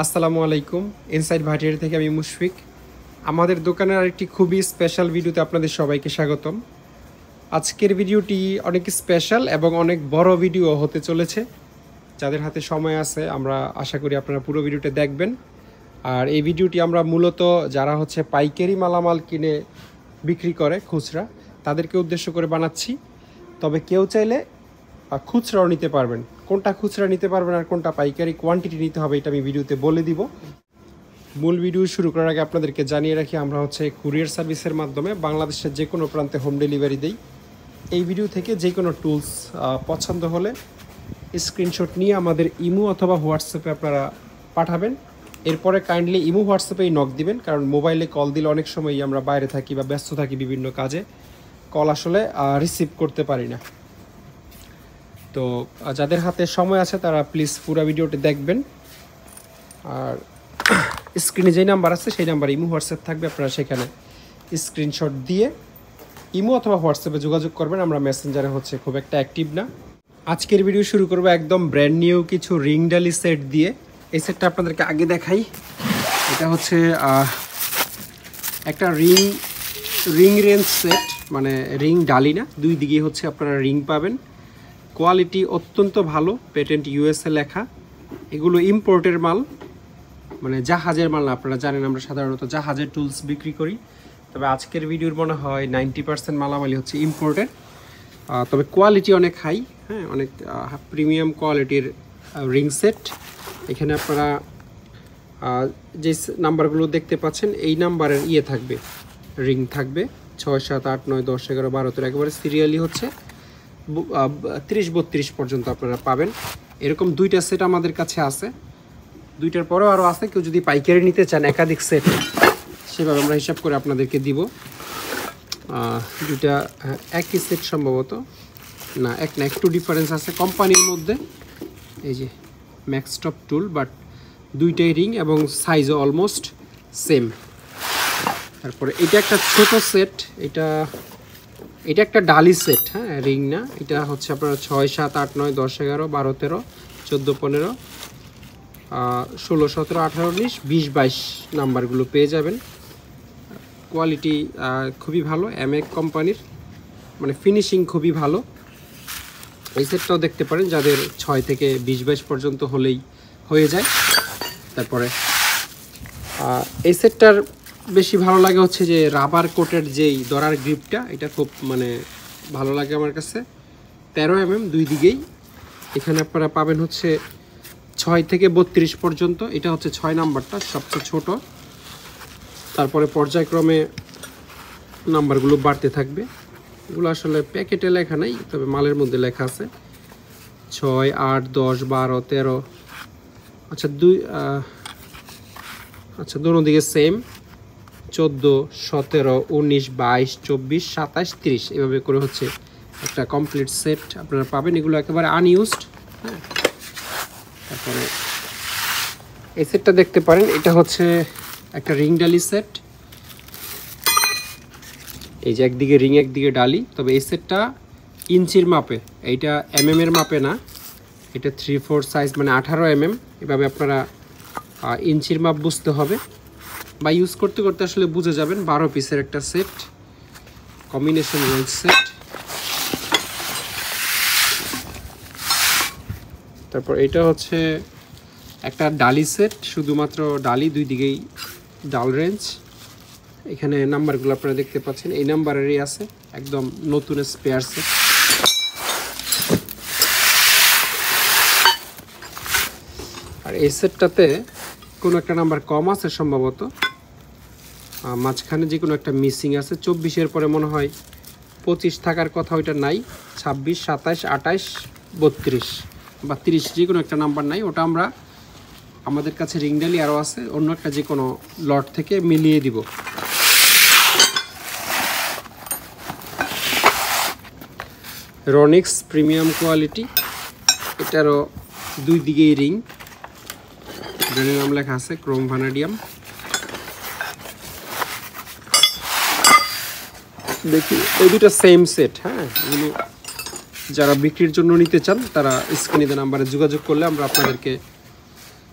আসসালামু আলাইকুম। ইনসাইড ভাটিয়ারি থেকে আমি মুশফিক। আমাদের দোকানের আরেকটি খুবই স্পেশাল ভিডিওতে আপনাদের সবাইকে স্বাগতম। আজকের ভিডিওটি অনেক স্পেশাল এবং অনেক বড় ভিডিও হতে চলেছে। যাদের হাতে সময় আছে আমরা আশা করি আপনারা পুরো ভিডিওটা দেখবেন। আর এই ভিডিওটি আমরা মূলত যারা পাইকারি মালামাল কিনে বিক্রি করে খুচরা, তাদেরকে উদ্দেশ্য করে বানাচ্ছি। তবে কেউ চাইলে খুচরাও নিতে পারবেন। কোনটা খুচরা নিতে পারবেন আর কোনটা পাইকারি কোয়ান্টিটি নিতে হবে এটা আমি ভিডিওতে বলে দিব। মূল ভিডিও শুরু করার আগে আপনাদেরকে জানিয়ে রাখি, আমরা কুরিয়ার সার্ভিসের মাধ্যমে বাংলাদেশের যে কোনো প্রান্তে হোম ডেলিভারি দেই। এই ভিডিও থেকে যে কোনো টুলস পছন্দ হলে স্ক্রিনশট নিয়ে আমাদের ইমো অথবা হোয়াটসঅ্যাপে আপনারা পাঠাবেন। এরপরে কাইন্ডলি ইমো হোয়াটসঅ্যাপেই নক দিবেন, কারণ মোবাইলে কল দিলে অনেক সময়ই আমরা বাইরে থাকি বা ব্যস্ত থাকি বিভিন্ন কাজে, কল আসলে রিসিভ করতে পারি না। তো যাদের হাতে সময় আছে তারা প্লিজ পুরো ভিডিওটি দেখবেন। আর স্ক্রিনে যেই নাম্বার আছে সেই নাম্বার ইমো হোয়াটসঅ্যাপ থাকবে, আপনারা সেখানে স্ক্রিনশট দিয়ে ইমো অথবা হোয়াটসঅ্যাপে যোগাযোগ করবেন। আমরা মেসেঞ্জারে খুব একটা অ্যাক্টিভ না। আজকের ভিডিও শুরু করব একদম ব্র্যান্ড নিউ কিছু রিং ডালি সেট দিয়ে। এই সেটটা আপনাদেরকে আগে দেখাই। এটা একটা রিং রেঞ্জ সেট, মানে রিং ডালি না, দুই দিকে আপনারা রিং পাবেন। কোয়ালিটি অত্যন্ত ভালো, পেটেন্ট ইউএসএ লেখা। এগুলো ইম্পোর্টের মাল, মানে জাহাজের মাল না। আপনারা জানেন আমরা সাধারণত জাহাজের টুলস বিক্রি করি, তবে আজকের ভিডিওর মনে হয় 90% মালামালি ইম্পোর্টের। তবে কোয়ালিটি অনেক হাই, হ্যাঁ, অনেক প্রিমিয়াম কোয়ালিটির রিং সেট। এখানে আপনারা যে নাম্বারগুলো দেখতে পাচ্ছেন এই নাম্বারের থাকবে, রিং থাকবে 6, 7, 8, 9, 10, 11, 12, 13 একেবারে সিরিয়ালি 30-32 পর্যন্ত আপনারা পাবেন। এরকম দুইটা সেট আমাদের কাছে আছে, দুইটার পরেও আরও আছে। কেউ যদি পাইকারি নিতে চান একাধিক সেট, সেভাবে আমরা হিসাব করে আপনাদেরকে দিব। দুইটা একই সেট সম্ভবত না, একটু ডিফারেন্স আছে কোম্পানির মধ্যে। এই যে ম্যাক্সটপ টুল, বাট দুইটাই রিং এবং সাইজও অলমোস্ট সেম। তারপরে এটা একটা ছোট সেট, এটা একটা ডালি সেট, হ্যাঁ, রিং না। এটা আপনারা 6, 7, 8, 9, 10, 11, 12, 13, 14, 15, 16, 17, 18, 19, 20, 22 নাম্বারগুলো পেয়ে যাবেন। কোয়ালিটি খুবই ভালো, এমএ কোম্পানির, মানে ফিনিশিং খুবই ভালো। এই সেটটাও দেখতে পারেন যাদের 6 থেকে 20-22 পর্যন্ত হলেই হয়ে যায়। তারপরে এই সেটটার বেশি ভালো লাগে যে রাবার কোটের যেই দরার গ্রিপটা, এটা খুব মানে ভালো লাগে আমার কাছে। 13 mm দুই দিকেই। এখানে আপনারা পাবেন 6 থেকে 32 পর্যন্ত। এটা 6 নাম্বারটা সবচেয়ে ছোট। তারপরে পর্যায়ক্রমে নাম্বারগুলো বাড়তে থাকবে। এগুলো আসলে প্যাকেটে লেখা নাই, তবে মালের মধ্যে লেখা আছে 6, 8, 10, 12, 13। দুটো দিকে সেম 14, 17, 19, 22, 24, 27, 30 এভাবে করে একটা কমপ্লিট সেট আপনারা পাবেন। এগুলো একেবারে আনইউজড, হ্যাঁ। তারপরে এই সেটটা দেখতে পারেন, এটা একটা রিং ডালি সেট। এই যে একদিকে রিং একদিকে ডালি, তবে এই সেটটা ইঞ্চির মাপে, এইটা mm এর মাপে না। এটা 3/4 সাইজ, মানে 18 mm। এভাবে আপনারা ইঞ্চির মাপ বুঝতে হবে, বা ইউজ করতে করতে আসলে বুঝে যাবেন। 12 পিসের একটা সেট, কম্বিনেশন রেঞ্জ সেট। তারপর এটা একটা ডালি সেট, শুধুমাত্র ডালি, দুই দিকেই ডাল রেঞ্জ। এখানে নাম্বারগুলো আপনারা দেখতে পাচ্ছেন, এই নাম্বারেরই আছে, একদম নতুন স্পেয়ার সেট। আর এই সেটটাতে কোনো একটা নাম্বার কম আছে সম্ভবত, মাঝখানে যে কোনো একটা মিসিং আছে। 24-এর পরে মনে হয় 25 থাকার কথা, ওইটা নাই। 26, 27, 28, 32 বা 30 যে কোনো একটা নাম্বার নাই। ওটা আমরা আমাদের কাছে রিং ডালি আরও আছে, অন্য একটা যে কোনো লট থেকে মিলিয়ে দিব। রনিক্স প্রিমিয়াম কোয়ালিটি, এটারও দুই দিকেই রিং, ব্র্যান্ডের নাম লেখা আছে ক্রোম ভ্যানাডিয়াম। দেখি এই দুটো সেম সেট, হ্যাঁ। এগুলো যারা বিক্রির জন্য নিতে চান তারা স্ক্রিনে নাম্বারে যোগাযোগ করলে আমরা আপনাদেরকে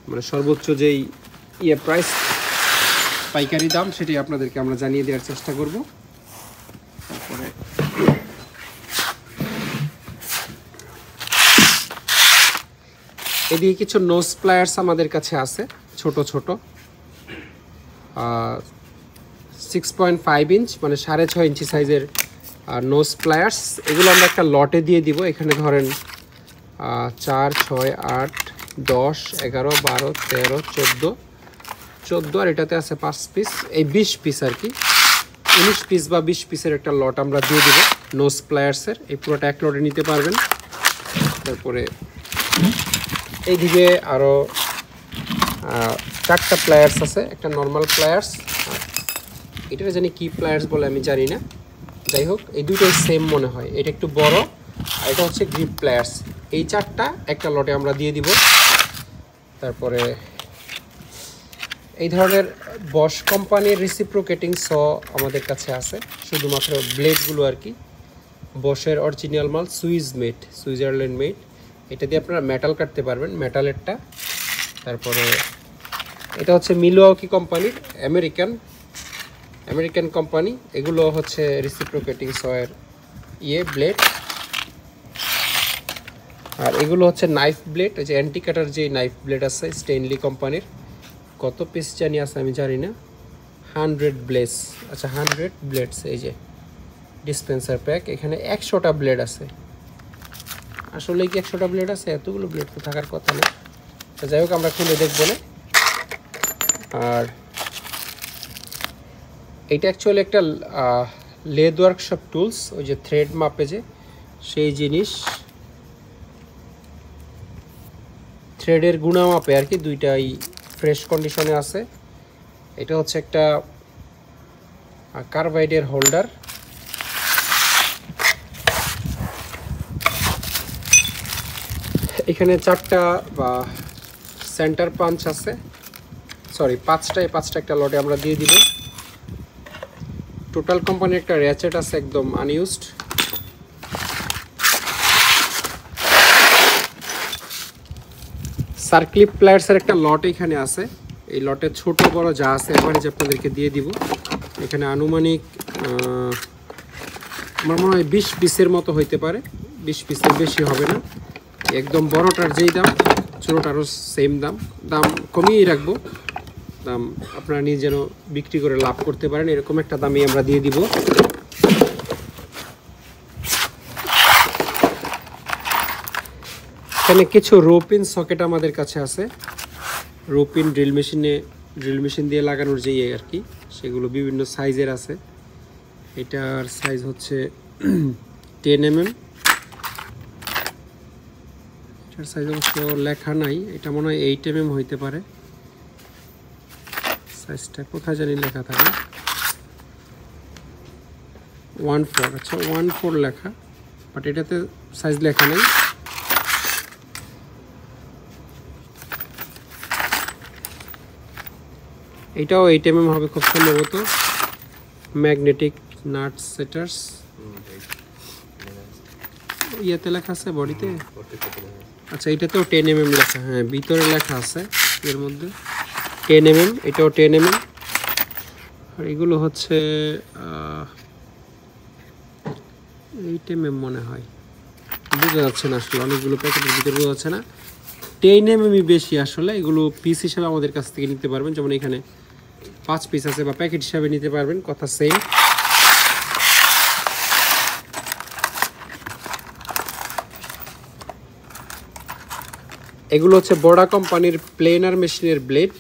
মানে সর্বোচ্চ যেই প্রাইস পাইকারি দাম সেটি আপনাদেরকে আমরা জানিয়ে দেওয়ার চেষ্টা করব। তারপরে এদিকে কিছু নোজ প্লায়ার্স আমাদের কাছে আছে, ছোট ছোট 6.5 ইঞ্চ মানে 6.5 ইঞ্চি সাইজের নোজ প্লায়ার্স। এগুলো আমরা একটা লটে দিয়ে দিব। এখানে ধরেন 4, 6, 8, 10, 11, 12, 13, 14 আর এটাতে আছে 5 পিস, এই 20 পিস আর কি, 19 পিস বা 20 পিসের একটা লট আমরা দিয়ে দিব নোজ প্লায়ার্সের। এই পুরোটা এক লটে নিতে পারবেন। তারপরে এইদিকে আরও 4টা প্লায়ার্স আছে, একটা নর্মাল প্লায়ার্স, এটা জানি কি প্লায়ার্স বলে আমি জানি না, যাই হোক এই দুটোই সেম মনে হয়, এটা একটু বড় আর এটা হচ্ছে গ্রিপ প্লায়ার্স। এই 4টা একটা লটে আমরা দিয়ে দিব। তারপরে এই ধরনের বশ কোম্পানির রিসিপ্রোকেটিং স আমাদের কাছে আছে, শুধুমাত্র ব্লেডগুলো আর কি, বশের অরিজিনাল মাল, সুইজারল্যান্ড মেড। এটা দিয়ে আপনারা মেটাল কাটতে পারবেন, মেটালেরটা। তারপরে এটা হচ্ছে মিলওয়াকি কোম্পানির, আমেরিকান কোম্পানি, এগুলো হচ্ছে রিসিপ্রোকেটিং সয়ের ব্লেড। আর এগুলো হচ্ছে নাইফ ব্লেড, এই যে অ্যান্টি কাটার যে নাইফ ব্লেড আছে স্টেনলি কোম্পানির, কত পিস জানি আছে আমি জানি না, 100 ব্লেডস, আচ্ছা 100 ব্লেডস। এই যে ডিসপেন্সার প্যাক, এখানে 100টা ব্লেড আছে। আসলে কি 100টা ব্লেড আছে? এতগুলো ব্লেড তো থাকার কথা না। যাই হোক আমরা খুলে দেখবো না। আর এটা অ্যাকচুয়ালি একটা লেদ ওয়ার্কশপ টুলস, ওই যে থ্রেড মাপে যে সেই জিনিস, থ্রেডের গুণা মাপে আর কি, দুইটাই ফ্রেশ কন্ডিশনে আছে। এটা হচ্ছে একটা কার্বাইডের হোল্ডার। এখানে 4টা বা সেন্টার পাঞ্চ আছে, সরি 5টা একটা লটে আমরা দিয়ে দিব। টোটাল কোম্পানির একটা র্যাচেট আছে একদম আনইউজড। সার্ক্লিপ প্লায়ার্সের একটা লট এখানে আছে, এই লটে ছোট বড় যা আছে এভারেজ আপনাদেরকে দিয়ে দিব। এখানে আনুমানিক আমার মনে হয় 20 পিসের মতো হইতে পারে, 20 পিসের বেশি হবে না। একদম বড়টার যেই দাম, ছোটোটারও সেম দাম কমিয়েই রাখবো, দাম আপনারা নিজে যেন বিক্রি করে লাভ করতে পারেন, এরকম একটা দামই আমরা দিয়ে দিব। এখানে কিছু রোপিন সকেট আমাদের কাছে আছে, রোপিন ড্রিল মেশিন দিয়ে লাগানোর যেই আর কি, সেগুলো বিভিন্ন সাইজের আছে। এটার সাইজ হচ্ছে 10 mm, এটার সাইজ অবশ্য লেখা নাই, এটা মনে হয় 8 mm হইতে পারে, সাইজটা কোথায় জানি লেখা থাকে, 1/4, আচ্ছা 1/4 লেখা, বাট এটাতে সাইজ লেখা নেই। এটাও 8 mm হবে খুব সম্ভবত। ম্যাগনেটিক নাট সেটার্স, ইয়েতে লেখা আছে বডিতে, আচ্ছা এটাতেও 10 mm লেখা, হ্যাঁ ভিতরে লেখা আছে এর মধ্যে 10 mm, এটাও 10 mm। আর এগুলো হচ্ছে 8 mm মনে হয়, বোঝা যাচ্ছে না আসলে, অনেকগুলো প্যাকেটের ভিতরে বোঝা যাচ্ছে না। 10 mm বেশি আসলে, এগুলো পিস হিসাবে আমাদের কাছ থেকে নিতে পারবেন, যেমন এখানে 5 পিস আছে, বা প্যাকেট হিসাবে নিতে পারবেন, কথা সেম। এগুলো হচ্ছে বড়া কোম্পানির প্লেনার মেশিনের ব্লেড,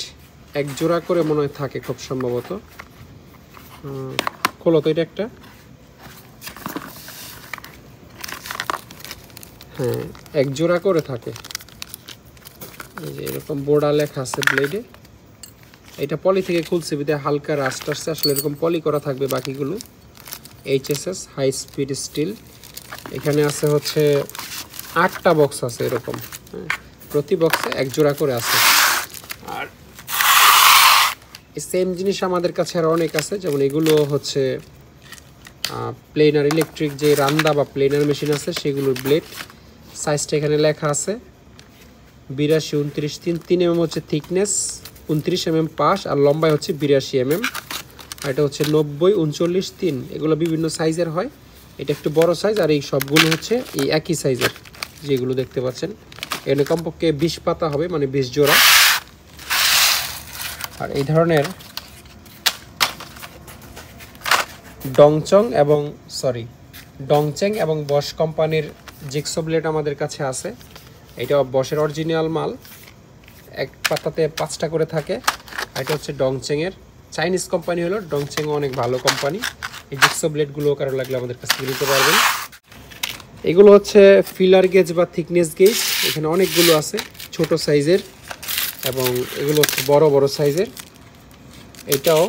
এক জোড়া করে মনে হয় থাকে খুব সম্ভবত। খোলো তো, এটা একটা, হ্যাঁ এক জোড়া করে থাকে, এই যে এরকম বোর্ডা লেখা আছে ব্লেডে। এটা পলি থেকে খুলছে বিধায় হালকা রাস্ট আসছে, আসলে এরকম পলি করা থাকবে বাকিগুলো। HSS হাই স্পিড স্টিল, এখানে আছে হচ্ছে 8টা বক্স আছে এরকম, হ্যাঁ প্রতি বক্সে এক জোড়া করে আছে। আর এই সেম জিনিস আমাদের কাছে আর অনেক আছে, যেমন এগুলো হচ্ছে প্লেনার ইলেকট্রিক যে রান্দা বা প্লেনার মেশিন আছে সেগুলোর ব্লেড, সাইজটা এখানে লেখা আছে। 82, 29, 3 mm হচ্ছে থিকনেস, 29 mm পাশ, আর লম্বায় হচ্ছে 82 mm। আর এটা হচ্ছে 90, 39, 3, এগুলো বিভিন্ন সাইজের হয়। এটা একটু বড় সাইজ, আর এই সবগুলো হচ্ছে এই একই সাইজের যেগুলো দেখতে পাচ্ছেন। এখানে কমপক্ষে 20 পাতা হবে, মানে 20 জোড়া। আর এই ধরনের ডংচেং এবং বশ কোম্পানির জিগসো ব্লেড আমাদের কাছে আছে। এটা বশের অরিজিনাল মাল, এক পাতাতে 5টা করে থাকে। এটা হচ্ছে ডংচেংয়ের, চাইনিজ কোম্পানি হলো ডংচেংও অনেক ভালো কোম্পানি। এই জিগসো ব্লেডগুলো কারো লাগলে আমাদের কাছ থেকে নিতে পারবেন। এগুলো হচ্ছে ফিলার গেজ বা থিকনেস গেজ, এখানে অনেকগুলো আছে ছোট সাইজের, এবং এগুলো হচ্ছে বড় বড় সাইজের। এটাও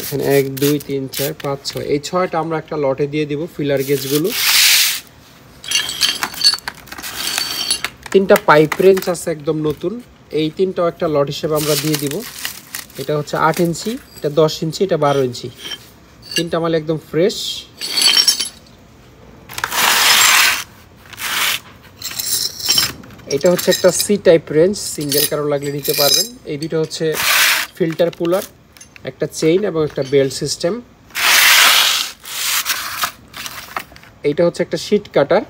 এখানে 1, 2, 3, 4, 5, 6, এই 6টা আমরা একটা লটে দিয়ে দিব ফিলার গেজগুলো। 3টা পাইপ রেঞ্জ আছে একদম নতুন, এই 3টাও একটা লট হিসেবে আমরা দিয়ে দিব। এটা হচ্ছে 8 ইঞ্চি, এটা 10 ইঞ্চি, এটা 12 ইঞ্চি। 3টা মাল একদম ফ্রেশ। এটা হচ্ছে একটা সি টাইপ রেঞ্জ, সিঙ্গেল কারো লাগলে নিতে পারবেন। এই দুটো হচ্ছে ফিল্টার পুলার, একটা চেইন এবং একটা বেল্ট সিস্টেম। এইটা হচ্ছে একটা শীট কাটার।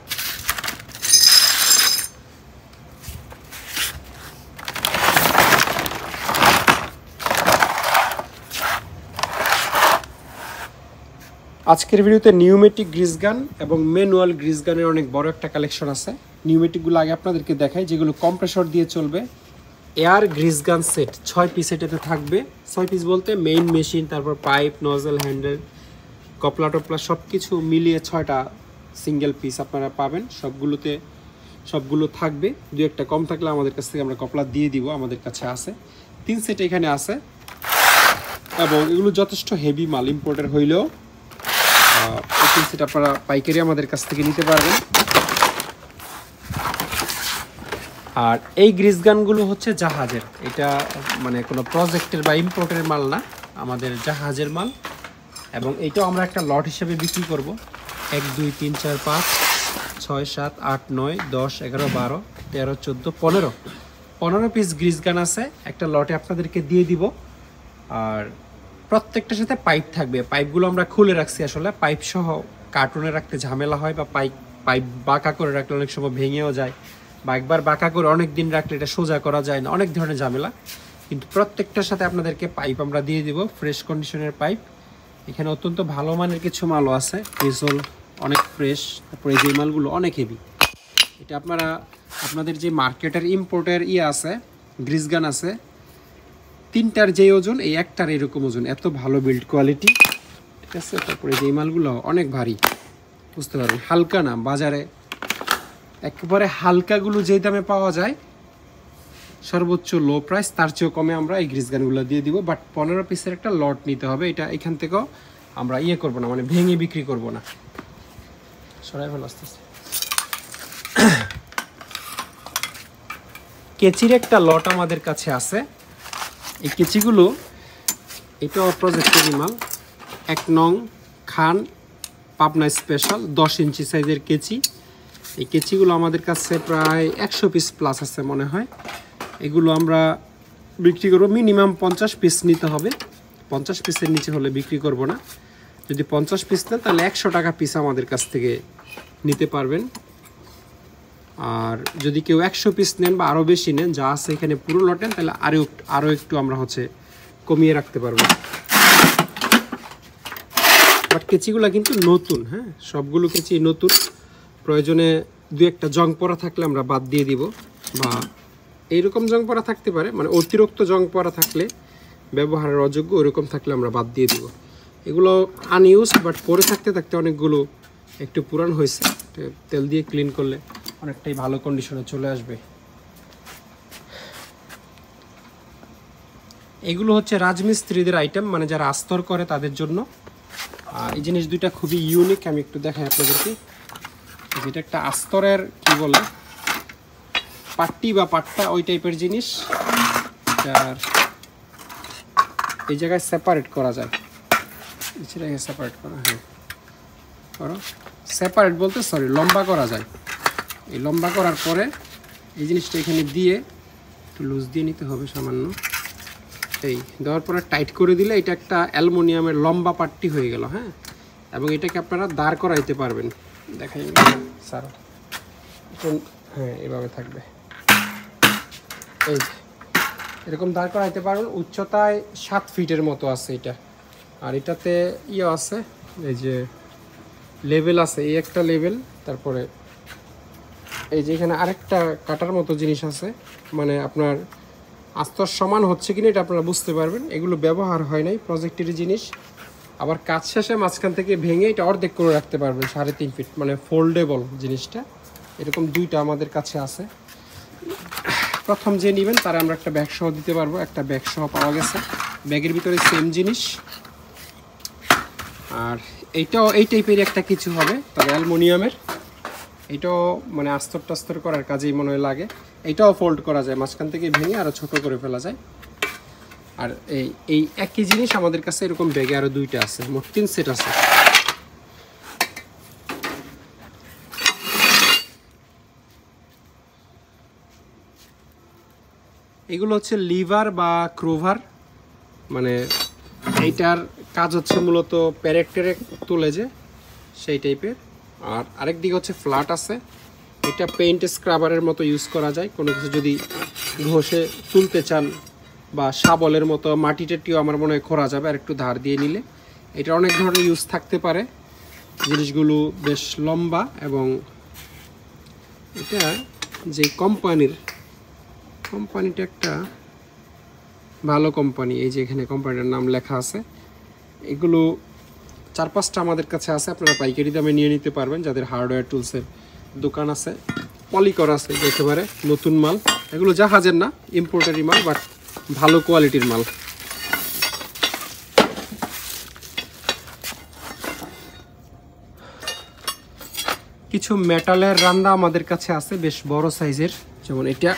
আজকের ভিডিওতে নিউমেটিক গ্রিস গান এবং ম্যানুয়াল গ্রিস গানের অনেক বড় একটা কালেকশন আছে। নিউমেটিকগুলো আগে আপনাদেরকে দেখাই, যেগুলো কম্প্রেসর দিয়ে চলবে। এয়ার গ্রিস গান সেট 6 পিস এটাতে থাকবে। 6 পিস বলতে মেইন মেশিন, তারপর পাইপ, নজল, হ্যান্ডেল, কপলা টপলা সব কিছু মিলিয়ে 6টা সিঙ্গেল পিস আপনারা পাবেন। সবগুলো থাকবে, 2-1টা কম থাকলে আমাদের কাছ থেকে আমরা কপলা দিয়ে দিব, আমাদের কাছে আছে। 3 সেট এখানে আছে, এবং এগুলো যথেষ্ট হেভি মাল, ইম্পোর্টার হইলেও এই 3 সেট আপনারা পাইকারি আমাদের কাছ থেকে নিতে পারবেন। আর এই গ্রিস গানগুলো হচ্ছে জাহাজের, এটা মানে কোনো প্রজেক্টের বা ইম্পোর্টের মাল না, আমাদের জাহাজের মাল। এবং এইটাও আমরা একটা লট হিসেবে বিক্রি করব। 1, 2, 3, 4, 5, 6, 7, 8, 9, 10, 11, 12, 13, 14, 15 পিস গ্রিস গান আছে একটা লটে, আপনাদেরকে দিয়ে দিব। আর প্রত্যেকটার সাথে পাইপ থাকবে। পাইপগুলো আমরা খুলে রাখছি, আসলে পাইপ সহ কার্টুনে রাখতে ঝামেলা হয়, বা পাইপ বাঁকা করে রাখলে অনেক সময় ভেঙেও যায়, বা একবার বাঁকা করে অনেক দিন রাখলে এটা সোজা করা যায় না, অনেক ধরনের ঝামেলা। কিন্তু প্রত্যেকটার সাথে আপনাদেরকে পাইপ আমরা দিয়ে দিব, ফ্রেশ কন্ডিশনের পাইপ। এখানে অত্যন্ত ভালো মানের কিছু মালও আছে, রিজল অনেক ফ্রেশ। তারপরে এই যে মালগুলো অনেক হেভি, এটা আপনাদের যে মার্কেটের ইম্পোর্টের আছে গ্রিস গান আছে, 3টার যে ওজন, এই একটার এরকম ওজন, এত ভালো বিল্ড কোয়ালিটি, ঠিক আছে। তারপরে যে মালগুলো অনেক ভারী, বুঝতে পারবেন, হালকা না। বাজারে একেবারে হালকাগুলো যেই দামে পাওয়া যায়, সর্বোচ্চ লো প্রাইস, তার চেয়েও কমে আমরা এই গ্রিস গানগুলো দিয়ে দিব। বাট 15 পিসের একটা লট নিতে হবে। এটা এখান থেকেও আমরা করব না, মানে ভেঙে বিক্রি করব না। সরাই ভালো আসতেছে। কেচির একটা লট আমাদের কাছে আছে। এই কেচিগুলো, এটাও প্রজেক্টের মাল, 1 নং খান পাবনা স্পেশাল 10 ইঞ্চি সাইজের কেচি। এই কেচিগুলো আমাদের কাছে প্রায় 100 পিস প্লাস আছে মনে হয়। এগুলো আমরা বিক্রি করবো মিনিমাম 50 পিস নিতে হবে, 50 পিসের নিচে হলে বিক্রি করব না। যদি 50 পিস নেন তাহলে 100 টাকা পিস আমাদের কাছ থেকে নিতে পারবেন। আর যদি কেউ 100 পিস নেন বা আরও বেশি নেন, যা আছে এখানে পুরো লটেন, তাহলে আরও একটু আমরা কমিয়ে রাখতে পারবো। বাট কেচিগুলো কিন্তু নতুন, হ্যাঁ, সবগুলো কেচি নতুন। প্রয়োজনে 2-1টা জং পরা থাকলে আমরা বাদ দিয়ে দিব, বা এইরকম জং পরা থাকতে পারে, মানে অতিরিক্ত জং পরা থাকলে, ব্যবহারের অযোগ্য ওইরকম থাকলে আমরা বাদ দিয়ে দিব। এগুলো আনইউজড, বাট পরে থাকতে থাকতে অনেকগুলো একটু পুরান হয়েছে, তেল দিয়ে ক্লিন করলে অনেকটাই ভালো কন্ডিশনে চলে আসবে। এগুলো হচ্ছে রাজমিস্ত্রিদের আইটেম, মানে যারা আস্তর করে তাদের জন্য। এই জিনিস দুইটা খুবই ইউনিক, আমি একটু দেখাই আপনাদেরকে। যেটা একটা আস্তরের কি বলে, পাট্টি বা পাট্টা, ওই টাইপের জিনিস, আর এই জায়গায় সেপারেট করা যায়, সেপারেট করা, হ্যাঁ করো, সেপারেট বলতে লম্বা করা যায়। এই লম্বা করার পরে এই জিনিসটা এখানে দিয়ে একটু লুজ দিয়ে নিতে হবে সামান্য। এই দেওয়ার পরে টাইট করে দিলে এটা একটা অ্যালুমিনিয়ামের লম্বা পাট্টি হয়ে গেল। হ্যাঁ, এবং এটাকে আপনারা দাঁড় করাইতে পারবেন। দেখাই স্যার, হ্যাঁ এভাবে থাকবে। এই এরকম দাঁড় করাইতে পারবেন। উচ্চতায় 7 ফিটের মতো আছে এটা। আর এটাতে ইয়ে আছে, এই যে লেভেল আছে, এই একটা লেভেল, তারপরে এই যে এখানে আরেকটা কাটার মতো জিনিস আছে, মানে আপনার আস্তর সমান হচ্ছে কিনা এটা আপনারা বুঝতে পারবেন। এগুলো ব্যবহার হয় নাই, প্রজেক্টের জিনিস। আবার কাজ শেষে মাঝখান থেকে ভেঙে এটা অর্ধেক করে রাখতে পারবেন, 3.5 ফিট, মানে ফোল্ডেবল জিনিসটা। এরকম দুইটা আমাদের কাছে আছে। প্রথম যে নেবেন তারা আমরা একটা ব্যাগ সহ দিতে পারবো। একটা ব্যাগ সহ পাওয়া গেছে, ব্যাগের ভিতরে সেম জিনিস। আর এইটাও এই টাইপের একটা কিছু হবে, তবে অ্যালুমিনিয়ামের। এটাও মানে আস্তর টাস্তর করার কাজেই মনে হয় লাগে। এটাও ফোল্ড করা যায়, মাঝখান থেকে ভেঙে আরও ছোট করে ফেলা যায়। আর এই একই জিনিস আমাদের কাছে এরকম ব্যাগে আরও 2টা আছে, মোট 3 সেট আছে। এগুলো হচ্ছে লিভার বা ক্রোভার, মানে এইটার কাজ হচ্ছে মূলত প্যারেক ট্যারেক তুলে যে সেই টাইপের। আর আরেক দিকে হচ্ছে ফ্ল্যাট আছে, এটা পেইন্ট স্ক্রাবারের মতো ইউজ করা যায়। কোনো কিছু যদি ঘষে তুলতে চান বা শাবলের মতো মাটি টাটিও আমার মনে হয় খোঁড়া যাবে আর একটু ধার দিয়ে নিলে। এটা অনেক ধরনের ইউজ থাকতে পারে। জিনিসগুলো বেশ লম্বা, এবং এটা যে কোম্পানিটা একটা ভালো কোম্পানি। এই যে এখানে কোম্পানিটার নাম লেখা আছে। এগুলো 4-5টা আমাদের কাছে আছে, আপনারা পাইকারি দামে নিয়ে নিতে পারবেন। যাদের হার্ডওয়্যার টুলসের দোকান আছে, পলিকর আছে, একেবারে নতুন মাল। এগুলো জাহাজের না, ইম্পোর্টারি মাল, বাট ভালো কোয়ালিটির মাল। কিছু মেটালের রান্দা আমাদের কাছে আছে, বেশ বড় সাইজের। যেমন এটা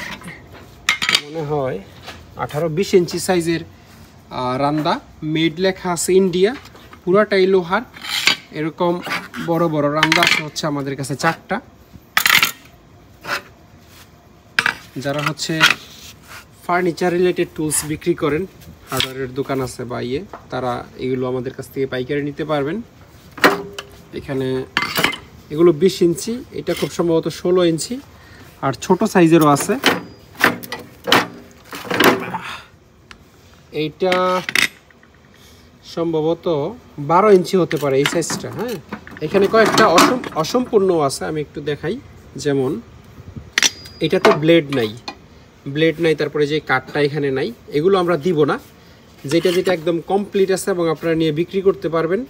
মনে হয় 18-20 ইঞ্চি সাইজের রান্দা। মেড লেখা আছে ইন্ডিয়া, পুরাটাই লোহার। এরকম বড় বড় রান্দা হচ্ছে আমাদের কাছে 4টা। যারা হচ্ছে ফার্নিচার রিলেটেড টুলস বিক্রি করেন, হার্ডওয়্যারের দোকান আছে বা তারা এগুলো আমাদের কাছ থেকে পাইকারি নিতে পারবেন। এখানে এগুলো 20 ইঞ্চি, এটা খুব সম্ভবত 16 ইঞ্চি, আর ছোট সাইজেরও আছে। এইটা সম্ভবত 12 ইঞ্চি হতে পারে এই সাইজটা। হ্যাঁ, এখানে কয়েকটা অসম্পূর্ণ আছে, আমি একটু দেখাই। যেমন এটাতে ব্লেড নাই, তারপরে যে কাঠটা এখানে নাই, এগুলো আমরা দিব না। যেটা একদম কমপ্লিট আছে এবং আপনারা নিয়ে বিক্রি করতে পারবেন,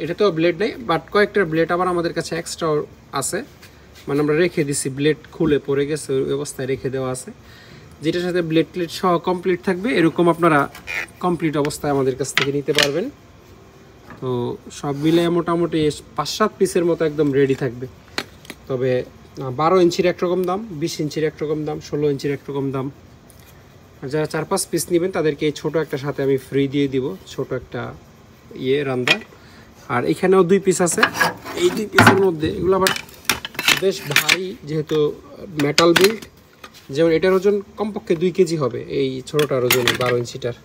এটাতেও ব্লেড নাই। বাট কয়েকটার ব্লেড আবার আমাদের কাছে এক্সট্রা আছে, মানে আমরা রেখে দিছি, ব্লেড খুলে পড়ে গেছে ওই অবস্থায় রেখে দেওয়া আছে। যেটার সাথে ব্লেড প্লেট সহ কমপ্লিট থাকবে, এরকম আপনারা কমপ্লিট অবস্থায় আমাদের কাছ থেকে নিতে পারবেন। তো সব মিলে মোটামুটি 5-7 পিসের মতো একদম রেডি থাকবে। তবে 12 ইঞ্চির একরকম দাম, 20 ইঞ্চির একরকম দাম, 16 ইঞ্চির একরকম দাম। আর যারা 4-5 পিস নেবেন তাদেরকে এই ছোটো একটা সাথে আমি ফ্রি দিয়ে দিব, ছোট একটা রান্দা। আর এখানেও 2 পিস আছে। এই 2 পিসের মধ্যে এগুলো আবার বেশ ভারী, যেহেতু মেটাল বিল্ড। যেমন এটার ওজন কমপক্ষে 2 কেজি হবে, এই ছোটোটার ওজন 12 ইঞ্চিটার।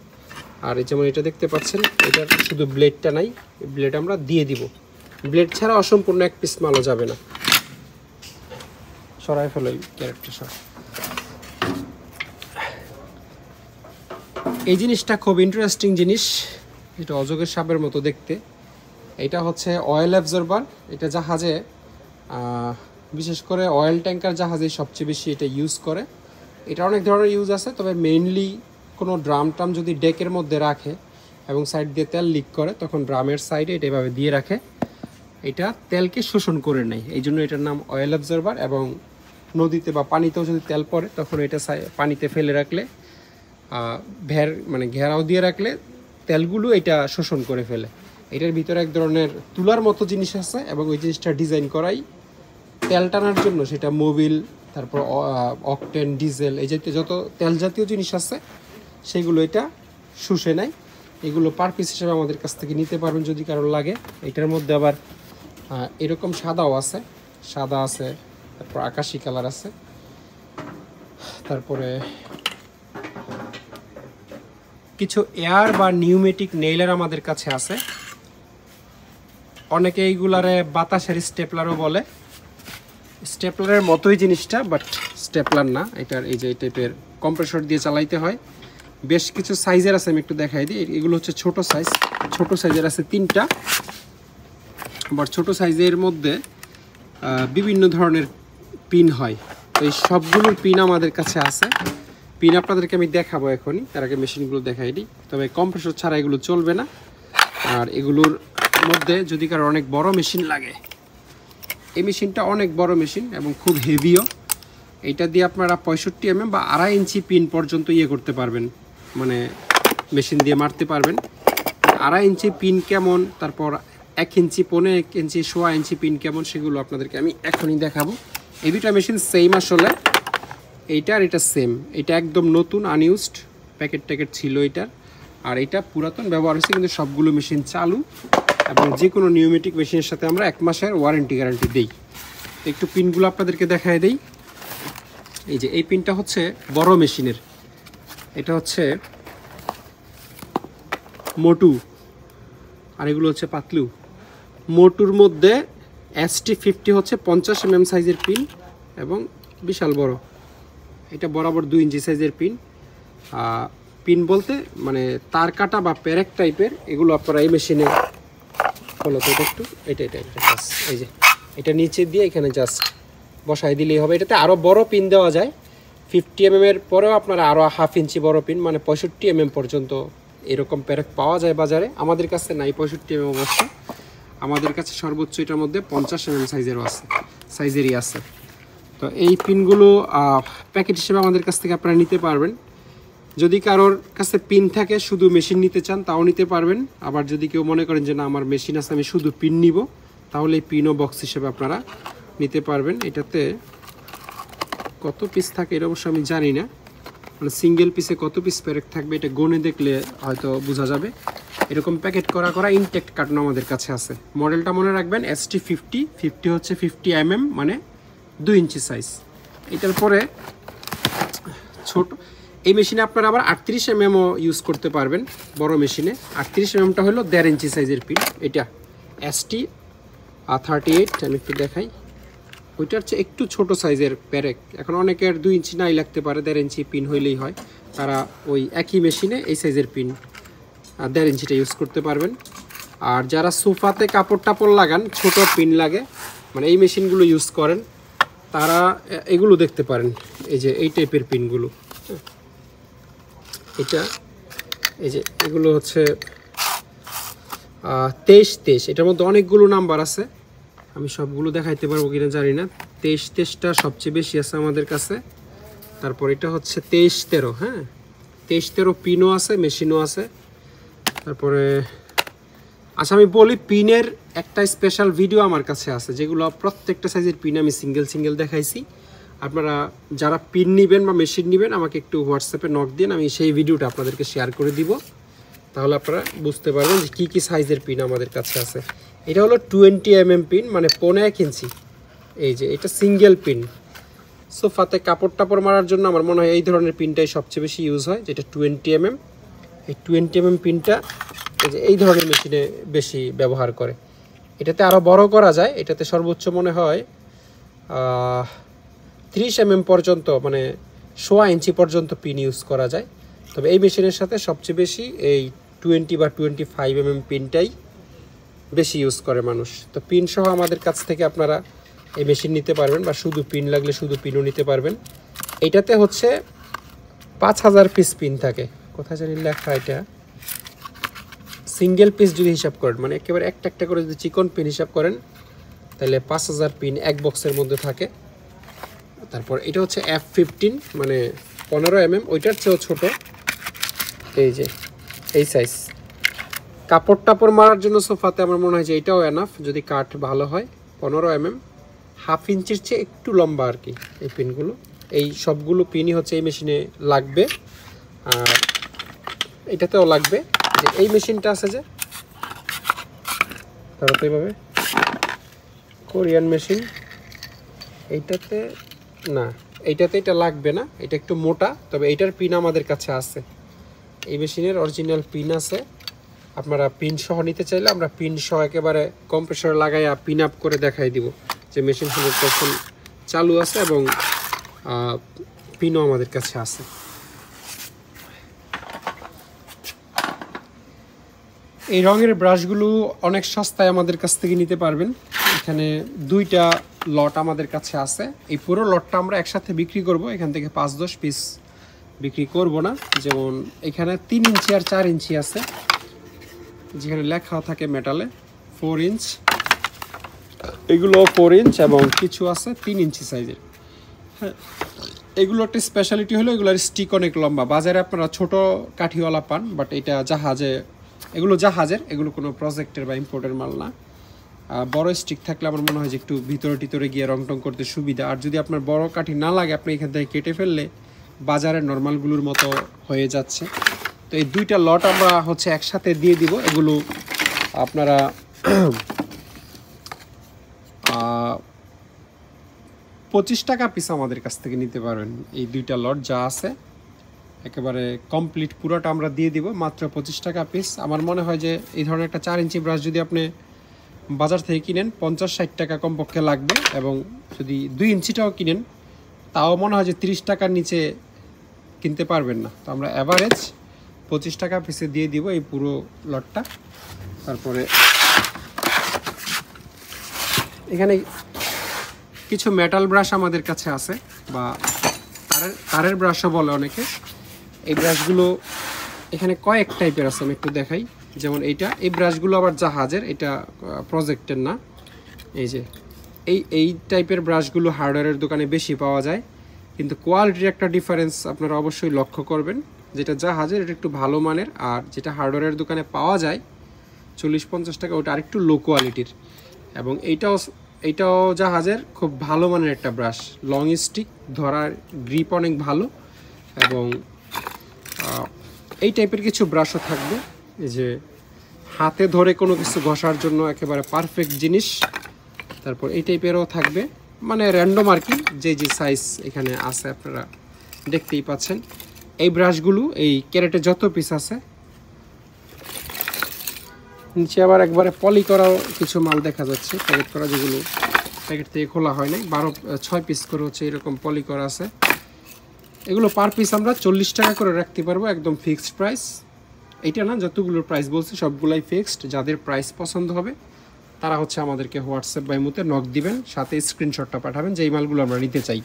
আর যেমন এটা দেখতে পাচ্ছেন, এটার শুধু ব্লেডটা নাই, ব্লেড আমরা দিয়ে দিব। ব্লেড ছাড়া অসম্পূর্ণ 1 পিস মালও যাবে না। সরাই ফেলো ক্যারেক্টার সব। এই জিনিসটা খুব ইন্টারেস্টিং জিনিস, এটা অজগর সাপের মতো দেখতে। এটা হচ্ছে অয়েল অ্যাবজর্বার। এটা জাহাজে, বিশেষ করে অয়েল ট্যাঙ্কার জাহাজে সবচেয়ে বেশি এটা ইউজ করে। এটা অনেক ধরনের ইউজ আছে, তবে মেইনলি কোনো ড্রাম টাম যদি ডেকের মধ্যে রাখে এবং সাইড দিয়ে তেল লিক করে, তখন ড্রামের সাইডে এটা এভাবে দিয়ে রাখে। এটা তেলকে শোষণ করে নেয়, এই জন্য এটার নাম অয়েল অ্যাবজর্বার। এবং নদীতে বা পানিতেও যদি তেল পড়ে, তখন এটা পানিতে ফেলে রাখলে, ঘেরাও দিয়ে রাখলে তেলগুলো এটা শোষণ করে ফেলে। এটার ভিতরে এক ধরনের তুলার মতো জিনিস আছে, এবং ওই জিনিসটা ডিজাইন করাই তেল টানার জন্য। সেটা মোবিল, তারপর অকটেন, ডিজেল, এই জাতীয় যত তেল জাতীয় জিনিস আছে সেগুলো এটা শুষে নেয়। এগুলো পার পিস হিসেবে আমাদের কাছ থেকে নিতে পারবেন যদি কারোর লাগে। এটার মধ্যে আবার এরকম সাদা আছে, তারপর আকাশি কালার আছে। তারপরে কিছু এয়ার বা নিউমেটিক নেইলার আমাদের কাছে আছে। অনেকে এইগুলারে বাতাসের স্টেপলারও বলে। স্টেপলারের মতোই জিনিসটা, বাট স্টেপলার না। এটার এই যে এই টাইপের কম্প্রেসর দিয়ে চালাইতে হয়। বেশ কিছু সাইজের আছে, আমি একটু দেখাই দিই। এগুলো হচ্ছে ছোট সাইজ, ছোট সাইজের আছে 3টা। আবার ছোট সাইজের মধ্যে বিভিন্ন ধরনের পিন হয়। তো এই সবগুলোর পিন আমাদের কাছে আছে। পিন আপনাদেরকে আমি দেখাবো এখনই, তার আগে মেশিনগুলো দেখাই দিই। তবে কম্প্রেসর ছাড়া এগুলো চলবে না। আর এগুলোর মধ্যে যদি কারো অনেক বড় মেশিন লাগে, এই মেশিনটা অনেক বড় মেশিন এবং খুব হেভিও। এইটা দিয়ে আপনারা 65 mm বা 2.5 ইঞ্চি পিন পর্যন্ত করতে পারবেন, মানে মেশিন দিয়ে মারতে পারবেন। 2.5 ইঞ্চি পিন কেমন, তারপর 1 ইঞ্চি, 1.5 ইঞ্চি, 1.5 ইঞ্চি পিন কেমন, সেগুলো আপনাদেরকে আমি এখনই দেখাবো। এই দুটা মেশিন সেম আসলে, এইটা আর এটা সেম। এটা একদম নতুন, আনইউজড, প্যাকেট ছিল এটার। আর এটা পুরাতন ব্যবহার হয়েছে, কিন্তু সবগুলো মেশিন চালু। এবং যে কোনো নিউমেটিক মেশিনের সাথে আমরা 1 মাসের ওয়ারেন্টি গ্যারান্টি দিই। একটু পিনগুলো আপনাদেরকে দেখায় দিই। এই যে এই পিনটা হচ্ছে বড় মেশিনের, এটা হচ্ছে মোটু, আর এগুলো হচ্ছে পাতলু। মোটুর মধ্যে ST50 হচ্ছে 50 mm সাইজের পিন এবং বিশাল বড়। এটা বরাবর 2 ইঞ্চি সাইজের পিন। পিন বলতে মানে তার কাটা বা প্যারেক টাইপের, এগুলো আপনারা এই মেশিনে হলো তো এটা একটু এটা এই যে এটা নিচে দিয়ে এখানে জাস্ট বসাই দিলেই হবে। এটাতে আরও বড় পিন দেওয়া যায়, 50 mm এর পরেও আপনারা আরও 1/2 ইঞ্চি বড় পিন, মানে 65 mm পর্যন্ত এরকম প্যারেক পাওয়া যায় বাজারে। আমাদের কাছে নাই 65 mm অবশ্য, আমাদের কাছে সর্বোচ্চ এটার মধ্যে 50 mm সাইজেরই আছে। তো এই পিনগুলো প্যাকেট হিসেবে আমাদের কাছ থেকে আপনারা নিতে পারবেন। যদি কারোর কাছে পিন থাকে, শুধু মেশিন নিতে চান, তাও নিতে পারবেন। আবার যদি কেউ মনে করেন যে না আমার মেশিন আছে, আমি শুধু পিন নিব, তাহলে এই পিনও বক্স হিসেবে আপনারা নিতে পারবেন। এটাতে কত পিস থাকে এটা অবশ্য আমি জানি না, মানে সিঙ্গেল পিসে কত পিস প্যাকেট থাকবে এটা গনে দেখলে হয়তো বোঝা যাবে। এরকম প্যাকেট করা ইনটেক্ট কার্টন আমাদের কাছে আছে। মডেলটা মনে রাখবেন ST50, 50 হচ্ছে 50 mm, মানে 2 ইঞ্চি সাইজ। এটার পরে ছোট এই মেশিনে আপনারা আবার 38 mm ইউজ করতে পারবেন। বড় মেশিনে 38 mmটা হলো 1.5 ইঞ্চি সাইজের পিন। এটা ST38, আমি একটু দেখাই। ওইটা হচ্ছে একটু ছোট সাইজের প্যারেক। এখন অনেকের 2 ইঞ্চি নাই লাগতে পারে, 1.5 ইঞ্চি পিন হইলেই হয়। তারা ওই একই মেশিনে এই সাইজের পিন 1.5 ইঞ্চিটা ইউজ করতে পারবেন। আর যারা সোফাতে কাপড় টাপড় লাগান, ছোট পিন লাগে, মানে এই মেশিনগুলো ইউজ করেন, তারা এগুলো দেখতে পারেন। এই যে এই টাইপের পিনগুলো, এটা এই যে এগুলো হচ্ছে 23, এটার মধ্যে অনেকগুলো নাম্বার আছে, আমি সবগুলো দেখাইতে পারবো কিনা জানি না। 23টা সবচেয়ে বেশি আছে আমাদের কাছে। তারপর এটা হচ্ছে 23-13, হ্যাঁ 23-13 পিনও আছে, মেশিনও আছে। তারপরে আচ্ছা আমি বলি, পিনের একটা স্পেশাল ভিডিও আমার কাছে আছে, যেগুলো প্রত্যেকটা সাইজের পিন আমি সিঙ্গেল দেখাইছি। আপনারা যারা পিন নেবেন বা মেশিন নেবেন, আমাকে একটু হোয়াটসঅ্যাপে নক দিন, আমি সেই ভিডিওটা আপনাদেরকে শেয়ার করে দিব। তাহলে আপনারা বুঝতে পারবেন যে কী কী সাইজের পিন আমাদের কাছে আছে। এটা হলো 20 mm পিন, মানে 1.5 ইঞ্চি। এই যে এটা সিঙ্গেল পিন, সোফাতে কাপড় টাপড় মারার জন্য আমার মনে হয় এই ধরনের পিনটাই সবচেয়ে বেশি ইউজ হয়, যেটা 20 mm। এই 20 mm পিনটা এই যে এই ধরনের মেশিনে বেশি ব্যবহার করে। এটাতে আরও বড় করা যায়, এটাতে সর্বোচ্চ মনে হয় 30 mm পর্যন্ত, মানে 1.5 ইঞ্চি পর্যন্ত পিন ইউজ করা যায়। তবে এই মেশিনের সাথে সবচেয়ে বেশি এই 20 বা 25 mm পিনটাই বেশি ইউজ করে মানুষ। তো পিন সহ আমাদের কাছ থেকে আপনারা এই মেশিন নিতে পারবেন, বা শুধু পিন লাগলে শুধু পিনও নিতে পারবেন। এইটাতে হচ্ছে 5000 পিস পিন থাকে, কোথায় জানি লেখা, এটা সিঙ্গেল পিস যদি হিসাব করেন, মানে একেবারে একটা একটা করে যদি চিকন পিন হিসাব করেন, তাহলে 5000 পিন এক বক্সের মধ্যে থাকে। তারপর এটা হচ্ছে F15, মানে 15 mm, ওইটার চেয়েও ছোট। এই যে এই সাইজ, কাপড় টাপড় মারার জন্য সোফাতে আমার মনে হয় যে এটাও এনাফ, যদি কাঠ ভালো হয়। 15 mm, 1/2 ইঞ্চির চেয়ে একটু লম্বা আর কি এই পিনগুলো। এই সবগুলো পিনই হচ্ছে এই মেশিনে লাগবে, আর এটাতেও লাগবে। যে এই মেশিনটা আছে যে ধরো তো এইভাবে, কোরিয়ান মেশিন, এইটাতে না এইটাতে এটা লাগবে না, এটা একটু মোটা, তবে এইটার পিন আমাদের কাছে আছে। এই মেশিনের অরিজিনাল পিন আছে, আপনারা পিন সহ নিতে চাইলে আমরা পিন সহ একেবারে কম্প্রেসর লাগাইয়া পিন আপ করে দেখাই দিব যে মেশিন 100% চালু আছে এবং পিনও আমাদের কাছে আছে। এই রঙের ব্রাশগুলো অনেক সস্তায় আমাদের কাছ থেকে নিতে পারবেন। এখানে 2টা লট আমাদের কাছে আছে। এই পুরো লটটা আমরা একসাথে বিক্রি করব, এখান থেকে 5-10 পিস বিক্রি করব না। যেমন এখানে 3 ইঞ্চি আর 4 ইঞ্চি আছে, যেখানে লেখা থাকে মেটালে 4 ইঞ্চ, এগুলো 4 ইঞ্চ এবং কিছু আছে 3 ইঞ্চি সাইজের। হ্যাঁ, এগুলো একটা স্পেশালিটি হলো এগুলোর স্টিক অনেক লম্বা। বাজারে আপনারা ছোট কাঠিওয়ালা পান, বাট এটা জাহাজে, এগুলো জাহাজের, এগুলো কোনো প্রজেক্টের বা ইম্পোর্টের মাল না। বড় স্টিক থাকলে আমার মনে হয় যে একটু ভিতরে টিতরে গিয়ে রং টং করতে সুবিধা। আর যদি আপনার বড় কাঠি না লাগে, আপনি এখান থেকে কেটে ফেললে বাজারের নর্মালগুলোর মতো হয়ে যাচ্ছে। তো এই 2টা লট আমরা হচ্ছে একসাথে দিয়ে দিব। এগুলো আপনারা 25 টাকা পিস আমাদের কাছ থেকে নিতে পারবেন। এই 2টা লট যা আছে একেবারে কমপ্লিট পুরোটা আমরা দিয়ে দিব মাত্র 25 টাকা পিস। আমার মনে হয় যে এই ধরনের একটা 4 ইঞ্চি ব্রাশ যদি আপনি বাজার থেকে কিনেন 50-60 টাকা কমপক্ষে লাগবে, এবং যদি 2 ইঞ্চিটাও কিনেন তাও মনে হয় যে 30 টাকার নিচে কিনতে পারবেন না। তো আমরা অ্যাভারেজ 25 টাকা পিসে দিয়ে দিব এই পুরো লটটা। তারপরে এখানে কিছু মেটাল ব্রাশ আমাদের কাছে আছে, বা তারের ব্রাশও বলে অনেকে। এই ব্রাশগুলো এখানে কয়েক টাইপের আছে, আমি একটু দেখাই। যেমন এই ব্রাশগুলো আবার জাহাজের, এটা প্রজেক্টের না। এই যে এই টাইপের ব্রাশগুলো হার্ডওয়্যারের দোকানে বেশি পাওয়া যায়, কিন্তু কোয়ালিটির একটা ডিফারেন্স আপনারা অবশ্যই লক্ষ্য করবেন। যেটা জাহাজের এটা একটু ভালো মানের, আর যেটা হার্ডওয়্যারের দোকানে পাওয়া যায় 40-50 টাকা, ওটা আরেকটু লো কোয়ালিটির। এবং এইটাও জাহাজের খুব ভালো মানের একটা ব্রাশ, লং স্টিক, ধরার গ্রিপ অনেক ভালো। এবং এই টাইপের কিছু ব্রাশও থাকবে, এই যে হাতে ধরে কোনো কিছু ঘষার জন্য একেবারে পারফেক্ট জিনিস। তারপর এই টাইপেরও থাকবে, মানে র্যান্ডম আর কি, যে সাইজ এখানে আছে আপনারা দেখতেই পাচ্ছেন। এই ব্রাশগুলো এই ক্যারেটে যত পিস আছে, নিচে আবার একবারে পলি করাও কিছু মাল দেখা যাচ্ছে, প্যাকেট করা, যেগুলো প্যাকেট থেকে খোলা হয় নাই। 6 পিস করে হচ্ছে এরকম পলি করা আছে। এগুলো পার পিস আমরা 40 টাকা করে রাখতে পারবো, একদম ফিক্সড প্রাইস। এইটা না, যতগুলোর প্রাইস বলছি সবগুলাই ফিক্সড। যাদের প্রাইস পছন্দ হবে তারা হচ্ছে আমাদেরকে হোয়াটসঅ্যাপ বা ইমোতে নক দিবেন, সাথে স্ক্রিনশটটা পাঠাবেন যে এই মালগুলো আমরা নিতে চাই।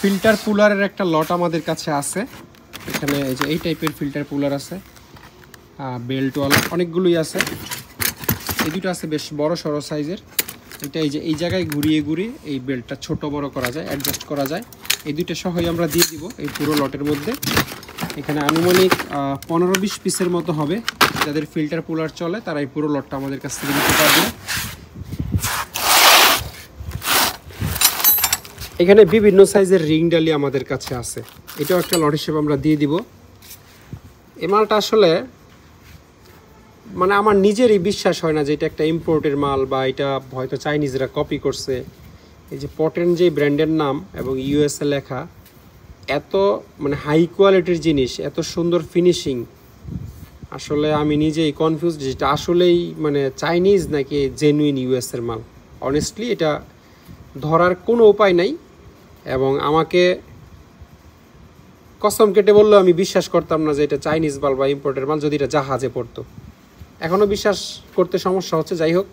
ফিল্টার পুলারের একটা লট আমাদের কাছে আছে। এখানে এই যে এই টাইপের ফিল্টার পুলার আছে, বেল্টওয়ালা অনেকগুলোই আছে। এই দুটো আছে বেশ বড় সড়ো সাইজের। এটা এই যে এই জায়গায় ঘুরিয়ে ঘুরিয়ে এই বেল্টটা ছোট বড় করা যায়, অ্যাডজাস্ট করা যায়। এই দুটো সহই আমরা দিয়ে দিব এই পুরো লটের মধ্যে। এখানে আনুমানিক 15-20 পিসের মতো হবে। যাদের ফিল্টার পুলার চলে তারা এই পুরো লটটা আমাদের কাছ থেকে নিতে পারবে। এখানে বিভিন্ন সাইজের রিং ডালি আমাদের কাছে আছে, এটাও একটা লট হিসেবে আমরা দিয়ে দিব। এই মালটা আসলে মানে আমার নিজেরই বিশ্বাস হয় না যে এটা একটা ইম্পোর্টের মাল, বা এটা হয়তো চাইনিজরা কপি করছে। এই যে পটেন যে ব্র্যান্ডের নাম এবং ইউএসএ লেখা, এত মানে হাই কোয়ালিটির জিনিস, এত সুন্দর ফিনিশিং, আসলে আমি নিজেই কনফিউজ যেটা আসলেই মানে চাইনিজ নাকি জেনুইন ইউএসএর মাল। অনেস্টলি এটা ধরার কোনো উপায় নাই, এবং আমাকে কসম কেটে বললেও আমি বিশ্বাস করতাম না যে এটা চাইনিজ মাল বা ইম্পোর্টের মাল, যদি এটা জাহাজে পড়তো। এখনও বিশ্বাস করতে সমস্যা হচ্ছে। যাই হোক,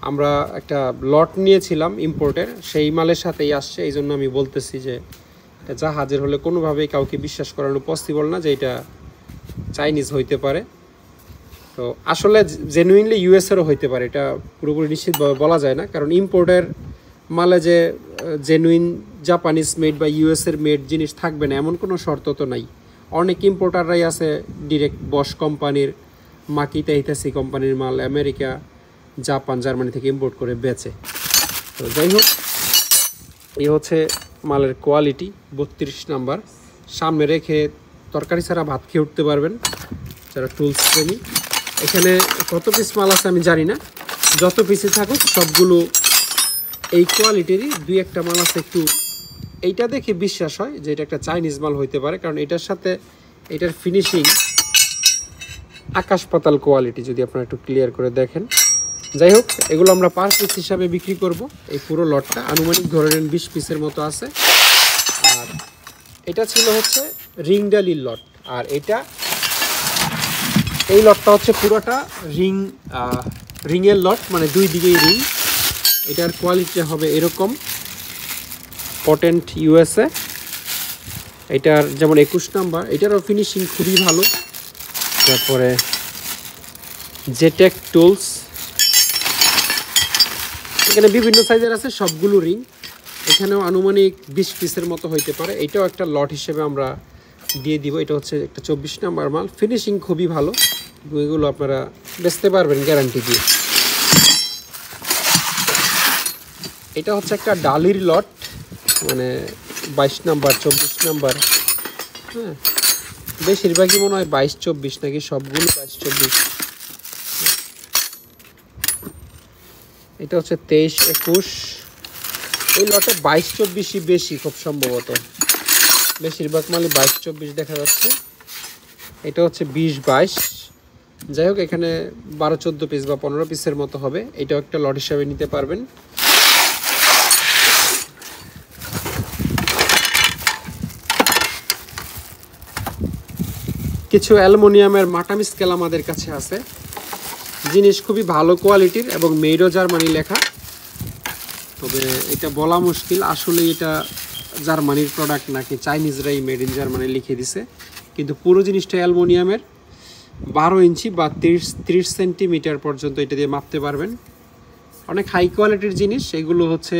আমরা একটা লট নিয়েছিলাম ইম্পোর্টের, সেই মালের সাথেই আসছে, এই জন্য আমি বলতেছি যে এটা জাহাজের হলে কোনোভাবেই কাউকে বিশ্বাস করানো পসিবল না যে এটা চাইনিজ হইতে পারে। তো আসলে জেনুইনলি ইউএসএরও হইতে পারে, এটা পুরোপুরি নিশ্চিতভাবে বলা যায় না, কারণ ইম্পোর্টের মালে যে জেনুইন জাপানিজ মেড বা ইউএসএর মেড জিনিস থাকবে না এমন কোনো শর্ত তো নাই। অনেক ইম্পোর্টাররাই আছে ডিরেক্ট বশ কোম্পানির, মাকিতা হিতাসি কোম্পানির মাল আমেরিকা, জাপান, জার্মানি থেকে ইম্পোর্ট করে বেচে। তো যাই হোক, এই হচ্ছে মালের কোয়ালিটি। 32 নাম্বার, সামনে রেখে তরকারি ছাড়া ভাত খেয়ে উঠতে পারবেন যারা টুলস প্রেমী। এখানে কত পিস মাল আছে আমি জানি না, যত পিসে থাকুক সবগুলো এই কোয়ালিটিরই। দুই একটা মাল আছে একটু এইটা দেখে বিশ্বাস হয় যে এটা একটা চাইনিজ মাল হইতে পারে, কারণ এটার সাথে এটার ফিনিশিং আকাশ পাতাল কোয়ালিটি, যদি আপনারা একটু ক্লিয়ার করে দেখেন। যাই হোক, এগুলো আমরা পার পিস হিসাবে বিক্রি করব। এই পুরো লটটা আনুমানিক ধরে নেন 20 পিসের মতো আছে। আর এটা ছিল হচ্ছে রিংডালির লট, আর এই লটটা হচ্ছে পুরোটা রিংয়ের লট, মানে দুই দিকেই রিং। এটার কোয়ালিটি হবে এরকম, পটেন্ট ইউএসএ। এটার যেমন 21 নাম্বার, এটারও ফিনিশিং খুবই ভালো। তারপরে জেটেক টুলস, এখানে বিভিন্ন সাইজের আছে, সবগুলো রিং। এখানেও আনুমানিক 20 পিসের মতো হইতে পারে। এটাও একটা লট হিসেবে আমরা দিয়ে দিব। এটা হচ্ছে একটা 24 নাম্বার মাল, ফিনিশিং খুবই ভালো। এগুলো আপনারা বেচতে পারবেন গ্যারান্টি দিয়ে। এটা হচ্ছে একটা ডালির লট, মানে 22 নাম্বার 24 নাম্বার, হ্যাঁ বেশিরভাগই মনে হয় 22-24 নাকি, সবগুলো 22-24। এটা হচ্ছে 23-21। এই লটে 22-24ই বেশি, খুব সম্ভবত বেশিরভাগ মালই 22-24 দেখা যাচ্ছে। এটা হচ্ছে 20-22। যাই হোক, এখানে 12-14 পিস বা 15 পিসের মতো হবে। এটাও একটা লট হিসাবে নিতে পারবেন। কিছু অ্যালুমিনিয়ামের মাটাম স্কেল আমাদের কাছে আছে, জিনিস খুবই ভালো কোয়ালিটির এবং মেড ইন জার্মানি লেখা। তবে এটা বলা মুশকিল আসলে এটা জার্মানির প্রোডাক্ট নাকি চাইনিজরাই মেড ইন জার্মানি লিখে দিছে, কিন্তু পুরো জিনিসটা অ্যালুমিনিয়ামের। 12 ইঞ্চি বা 30 সেন্টিমিটার পর্যন্ত এটা দিয়ে মাপতে পারবেন। অনেক হাই কোয়ালিটির জিনিস এগুলো হচ্ছে।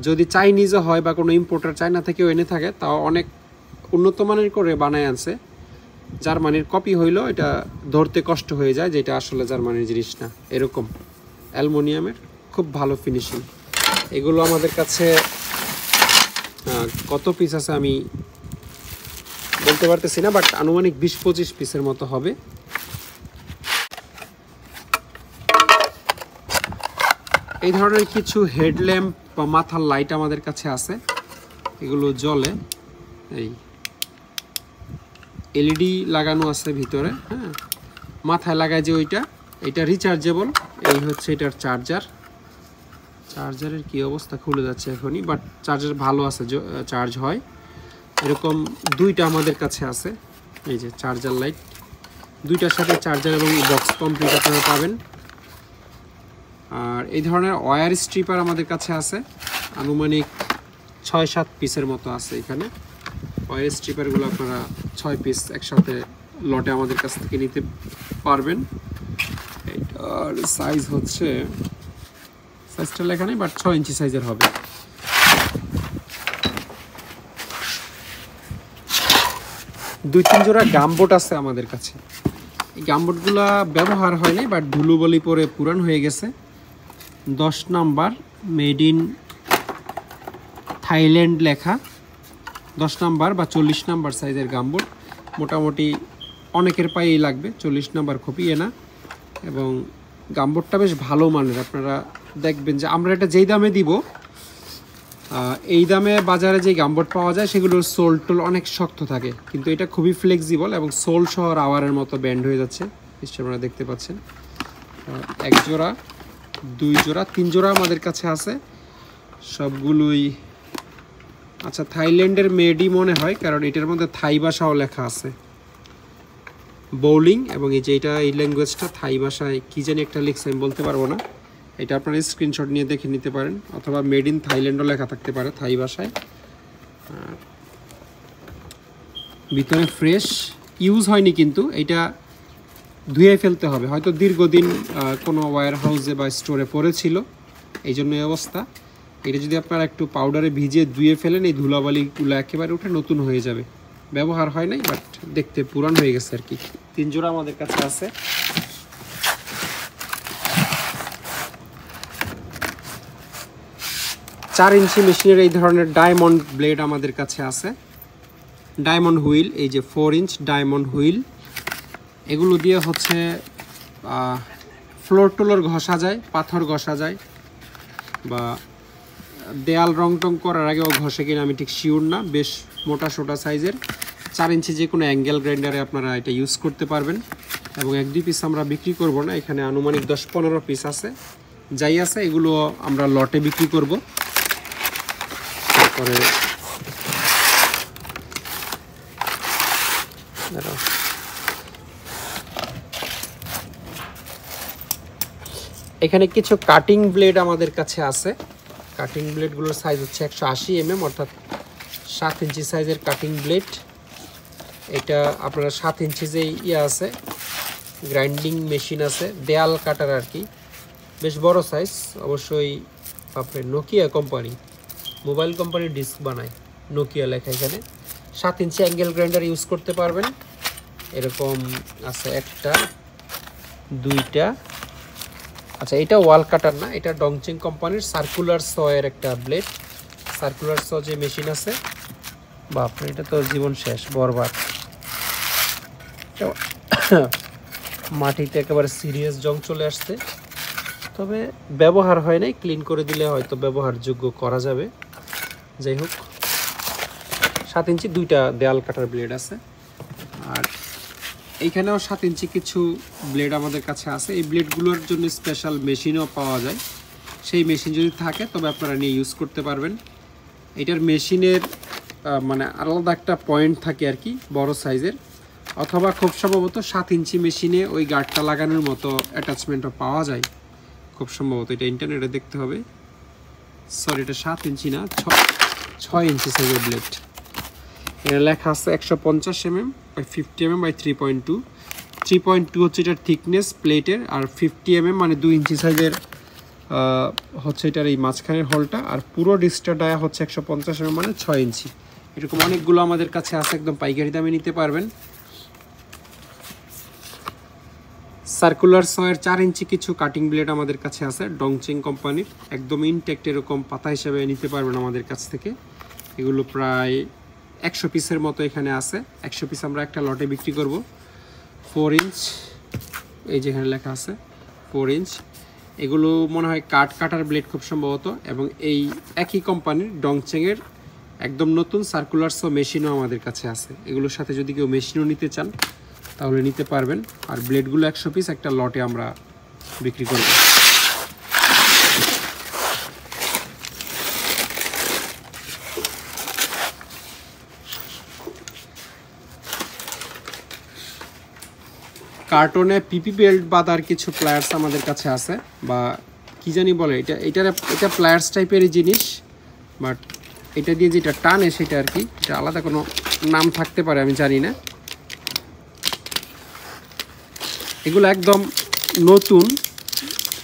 যদি চাইনিজও হয় বা কোনো ইম্পোর্টার চায়না থেকেও এনে থাকে, তাও অনেক উন্নত মানের করে বানায় আনছে। জার্মানির কপি হইলো এটা ধরতে কষ্ট হয়ে যায়, যেটা আসলে জার্মানির জিনিস না। এরকম অ্যালুমিনিয়ামের খুব ভালো ফিনিশিং। এগুলো আমাদের কাছে কত পিস আছে আমি বলতে পারতেছি না, বাট আনুমানিক 20-25 পিসের মতো হবে। এই ধরনের কিছু হেডল্যাম্প বা মাথার লাইট আমাদের কাছে আছে, এগুলো জ্বলে। এই এলইডি লাগানো আছে ভিতরে, হ্যাঁ মাথায় লাগায় যে এটা রিচার্জেবল। এই হচ্ছে এটার চার্জারের কি অবস্থা, খুলে যাচ্ছে এখনই, বাট চার্জার ভালো আছে, চার্জ হয়। এরকম দুইটা আমাদের কাছে আছে, এই যে চার্জার লাইট, দুইটার সাথে চার্জার এবং বক্স কমপ্লিট আপনারা পাবেন। আর এই ধরনের ওয়্যার স্ট্রিপার আমাদের কাছে আছে, আনুমানিক 6-7 পিসের মতো আছে। এখানে ওয়্যার স্ট্রিপারগুলো আপনারা 6 পিস একসাথে লটে আমাদের কাছ থেকে নিতে পারবেন। এটার সাইজ হচ্ছে, সাইজটা লেখা নেই, বাট 6 ইঞ্চি সাইজের হবে। দুই তিন জোড়া গামবোট আছে আমাদের কাছে। এই গামবোটগুলা ব্যবহার হয় নাই, বাট ধুলোবলি পরে পুরান হয়ে গেছে। 10 নাম্বার মেড ইন থাইল্যান্ড লেখা, 10 নাম্বার বা 40 নাম্বার সাইজের গামবোট। মোটামুটি অনেকের পায়েই লাগবে, 40 নাম্বার খপিয়ে না। এবং গামবোটটা বেশ ভালো মানের। আপনারা দেখবেন যে আমরা এটা যেই দামে দিব, এই দামে বাজারে যে গামবোট পাওয়া যায় সেগুলোর সোল টোল অনেক শক্ত থাকে, কিন্তু এটা খুবই ফ্লেক্সিবল এবং সোল সহ রাবারের মতো ব্যান্ড হয়ে যাচ্ছে। নিশ্চয়ই আপনারা দেখতে পাচ্ছেন। 1 জোড়া, 2 জোড়া, 3 জোড়া আমাদের কাছে আছে। সবগুলোই আচ্ছা থাইল্যান্ডের মেডই মনে হয়, কারণ এটার মধ্যে থাই ভাষাও লেখা আছে, বোলিং। এবং এই যে এই ল্যাঙ্গুয়েজটা থাই ভাষায় কী জানি একটা লিখছে, আমি বলতে পারবো না। এটা আপনারা স্ক্রিনশট নিয়ে দেখে নিতে পারেন, অথবা মেড ইন থাইল্যান্ডও লেখা থাকতে পারে থাই ভাষায়। ভিতরে ফ্রেশ, ইউজ হয়নি কিন্তু এটা ধুয়ে ফেলতে হবে, হয়তো দীর্ঘদিন কোনো ওয়্যার হাউসে বা স্টোরে পড়েছিল, এই জন্য এই অবস্থা। এটা যদি আপনারা একটু পাউডারে ভিজিয়ে ধুয়ে ফেলেন, এই ধুলাবালিগুলো একেবারে উঠে নতুন হয়ে যাবে। ব্যবহার হয় নাই, বাট দেখতে পুরান হয়ে গেছে আর কি। 3 জোড়া আমাদের কাছে আছে। চার ইঞ্চি মেশিনের এই ধরনের ডায়মন্ড ব্লেড আমাদের কাছে আছে। ডায়মন্ড হুইল, এই যে 4 ইঞ্চ ডায়মন্ড হুইল। এগুলো দিয়ে হচ্ছে ফ্লোর টোলোর ঘষা যায়, পাথর ঘষা যায়, বা দেয়াল রং টং করার আগেও ঘষে কিনা আমি ঠিক শিওর না। বেশ মোটা সোটা সাইজের 4 ইঞ্চি যে কোনো অ্যাঙ্গেল গ্রাইন্ডারে আপনারা এটা ইউজ করতে পারবেন। এবং 1-2 পিস আমরা বিক্রি করব না, এখানে আনুমানিক 10-15 পিস আছে, যাই আছে এগুলো আমরা লটে বিক্রি করব। তারপরে এখানে কিছু কাটিং ব্লেড আমাদের কাছে আছে। কাটিং ব্লেডগুলোর সাইজ হচ্ছে 180 mm, অর্থাৎ 7 ইঞ্চি সাইজের কাটিং ব্লেড। এটা আপনারা 7 ইঞ্চি যে আছে গ্রাইন্ডিং মেশিন আছে, দেয়াল কাটার আর কি, বেশ বড় সাইজ। অবশ্যই আপনার নোকিয়া কোম্পানি, মোবাইল কোম্পানির ডিস্ক বানায়, নোকিয়া লেখা এখানে। 7 ইঞ্চি অ্যাঙ্গেল গ্রাইন্ডার ইউজ করতে পারবেন। এরকম আছে 1টা 2টা। আচ্ছা, এটা ওয়াল কাটার না, এটা ডংচিং কোম্পানির সার্কুলার সয়ের একটা ব্লেড। সার্কুলার স যে মেশিন আছে, বাপরে এটা তো জীবন শেষ, বরবাদ। মাটিতে একেবারে সিরিয়াস জং চলে আসছে, তবে ব্যবহার হয় নাই, ক্লিন করে দিলে হয়তো ব্যবহারযোগ্য করা যাবে। যাই হোক, 7 ইঞ্চি 2টা দেয়াল কাটার ব্লেড আছে। আর এইখানেও 7 ইঞ্চি কিছু ব্লেড আমাদের কাছে আছে। এই ব্লেডগুলোর জন্য স্পেশাল মেশিনও পাওয়া যায়, সেই মেশিন যদি থাকে তবে আপনারা নিয়ে ইউজ করতে পারবেন। এটার মেশিনের মানে আলাদা একটা পয়েন্ট থাকে আর কি, বড় সাইজের, অথবা খুব সম্ভবত 7 ইঞ্চি মেশিনে ওই গার্ডটা লাগানোর মতো অ্যাটাচমেন্টও পাওয়া যায় খুব সম্ভবত। এটা ইন্টারনেটে দেখতে হবে। সরি, এটা 7 ইঞ্চি না, 6 ইঞ্চি সাইজের ব্লেড। এর লেখা আছে 150 mm বাই 50 mm বাই 3.2। 3.2 হচ্ছে এটার থিকনেস প্লেটের, আর 50 mm মানে 2 ইঞ্চি সাইজের হচ্ছে এটার এই মাঝখানের হোলটা, আর পুরো ডিসটা ডায়া হচ্ছে 150 mm মানে 6 ইঞ্চি। এরকম অনেকগুলো আমাদের কাছে আছে, একদম পাইকারি দামে নিতে পারবেন। সার্কুলার সয়ের 4 ইঞ্চি কিছু কাটিং ব্লেড আমাদের কাছে আছে, ডংচিং কোম্পানির, একদম ইনটেক্ট, এরকম পাতা হিসেবে নিতে পারবেন আমাদের কাছ থেকে। এগুলো প্রায় 100 পিসের মতো এখানে আছে। 100 পিস আমরা একটা লটে বিক্রি করব। 4 ইঞ্চ, এই যেখানে লেখা আছে 4 ইঞ্চ। এগুলো মনে হয় কাটার ব্লেড খুব সম্ভবত। এবং এই একই কোম্পানির ডংচিংয়ের একদম নতুন সার্কুলার সো মেশিনও আমাদের কাছে আছে। এগুলোর সাথে যদি কেউ মেশিনও নিতে চান তাহলে নিতে পারবেন। আর ব্লেডগুলো 100 পিস একটা লটে আমরা বিক্রি করব। কার্টনে পিপি বেল্ট বাঁধার কিছু প্লায়ার্স আমাদের কাছে আছে, বা কি জানি বলে, এটা প্লায়ার্স টাইপেরই জিনিস, বাট এটা দিয়ে যেটা টানে সেটা আর কি, এটা আলাদা কোনো নাম থাকতে পারে, আমি জানি না। এগুলো একদম নতুন,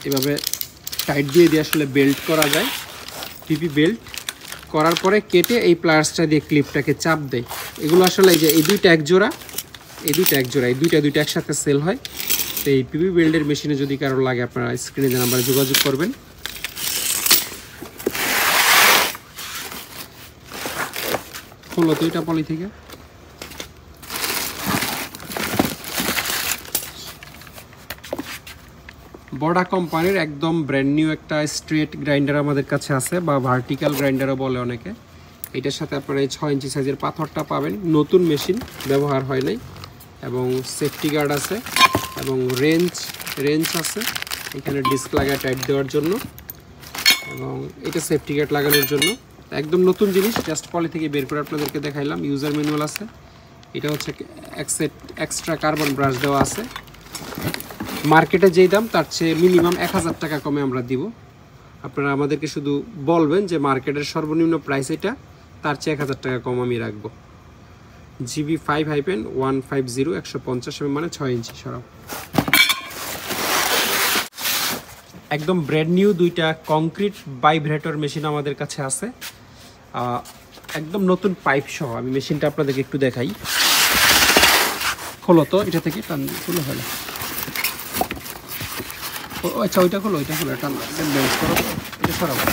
এভাবে টাইট দিয়ে আসলে বেল্ট করা যায়। পিপি বেল্ট করার পরে কেটে এই প্লায়ার্সটা দিয়ে ক্লিপটাকে চাপ দেয়। এগুলো আসলে এই যে এই দুইটা এক জোড়া, এই দুইটা একসাথে সেল হয়। তো এই পিপি বেল্টের মেশিনে যদি কারো লাগে আপনারা স্ক্রিনে যে নাম্বারে যোগাযোগ করবেন। হলো তো এটা পলি থেকে। বড়া কোম্পানির একদম ব্র্যান্ড নিউ একটা স্ট্রেট গ্রাইন্ডার আমাদের কাছে আছে, বা ভার্টিক্যাল গ্রাইন্ডারও বলে অনেকে। এটার সাথে আপনারা এই 6 ইঞ্চি সাইজের পাথরটা পাবেন, নতুন মেশিন, ব্যবহার হয় নাই। এবং সেফটি গার্ড আছে, এবং রেঞ্জ আছে এখানে, ডিস্ক লাগায় টাইট দেওয়ার জন্য, এবং এটা সেফটি গার্ড লাগানোর জন্য। একদম নতুন জিনিস, জাস্ট পলি থেকে বের করে আপনাদেরকে দেখাইলাম। ইউজার ম্যানুয়াল আছে। এটা হচ্ছে এক্সট্রা কার্বন ব্রাশ দেওয়া আছে। মার্কেটে যেই দাম তার চেয়ে মিনিমাম 1000 টাকা কমে আমরা দিব। আপনারা আমাদেরকে শুধু বলবেন যে মার্কেটের সর্বনিম্ন প্রাইস এটা, তার চেয়ে 1000 টাকা কম আমি রাখবো। GB5-150 150 mm মানে 6 ইঞ্চি সরাব। একদম ব্র্যান্ড নিউ 2টা কংক্রিট ভাইব্রেটর মেশিন আমাদের কাছে আছে, একদম নতুন পাইপ সহ। আমি মেশিনটা আপনাদেরকে একটু দেখাই। খোলো তো, এটা থেকে টান খুলে হলো। আচ্ছা, ওইটা খোলো, টান করো, এটা সরাবো।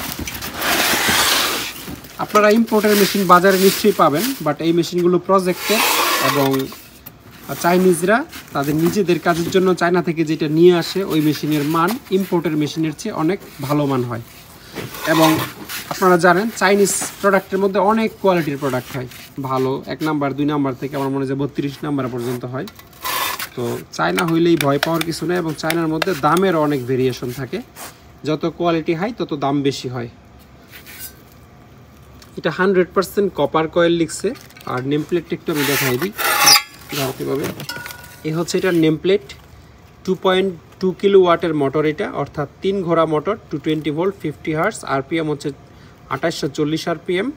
আপনারা ইম্পোর্টের মেশিন বাজারে নিশ্চয়ই পাবেন, বাট এই মেশিনগুলো প্রজেক্টের, এবং চাইনিজরা তাদের নিজেদের কাজের জন্য চায়না থেকে যেটা নিয়ে আসে ওই মেশিনের মান ইম্পোর্টের মেশিনের চেয়ে অনেক ভালো মান হয়। এবং আপনারা জানেন চাইনিজ প্রোডাক্টের মধ্যে অনেক কোয়ালিটির প্রোডাক্ট হয়, ভালো 1 নাম্বার 2 নাম্বার থেকে আমার মনে হয় যে 32 নাম্বার পর্যন্ত হয়। তো চায়না হইলেই ভয় পাওয়ার কিছু নেই, এবং চায়নার মধ্যে দামের অনেক ভেরিয়েশন থাকে, যত কোয়ালিটি হাই তত দাম বেশি হয়। এটা 100% কপার কয়েল লিখছে। আর নেম প্লেটটা একটু আমি দেখাই দিই কীভাবে। এই হচ্ছে এটার নেম প্লেট। 2.2 কিলোওয়াটের মোটর এটা, অর্থাৎ 3 ঘোড়া মোটর, 220 ভোল্ট, 50 হার্টজ, আরপিএম হচ্ছে 2840 আরপিএম।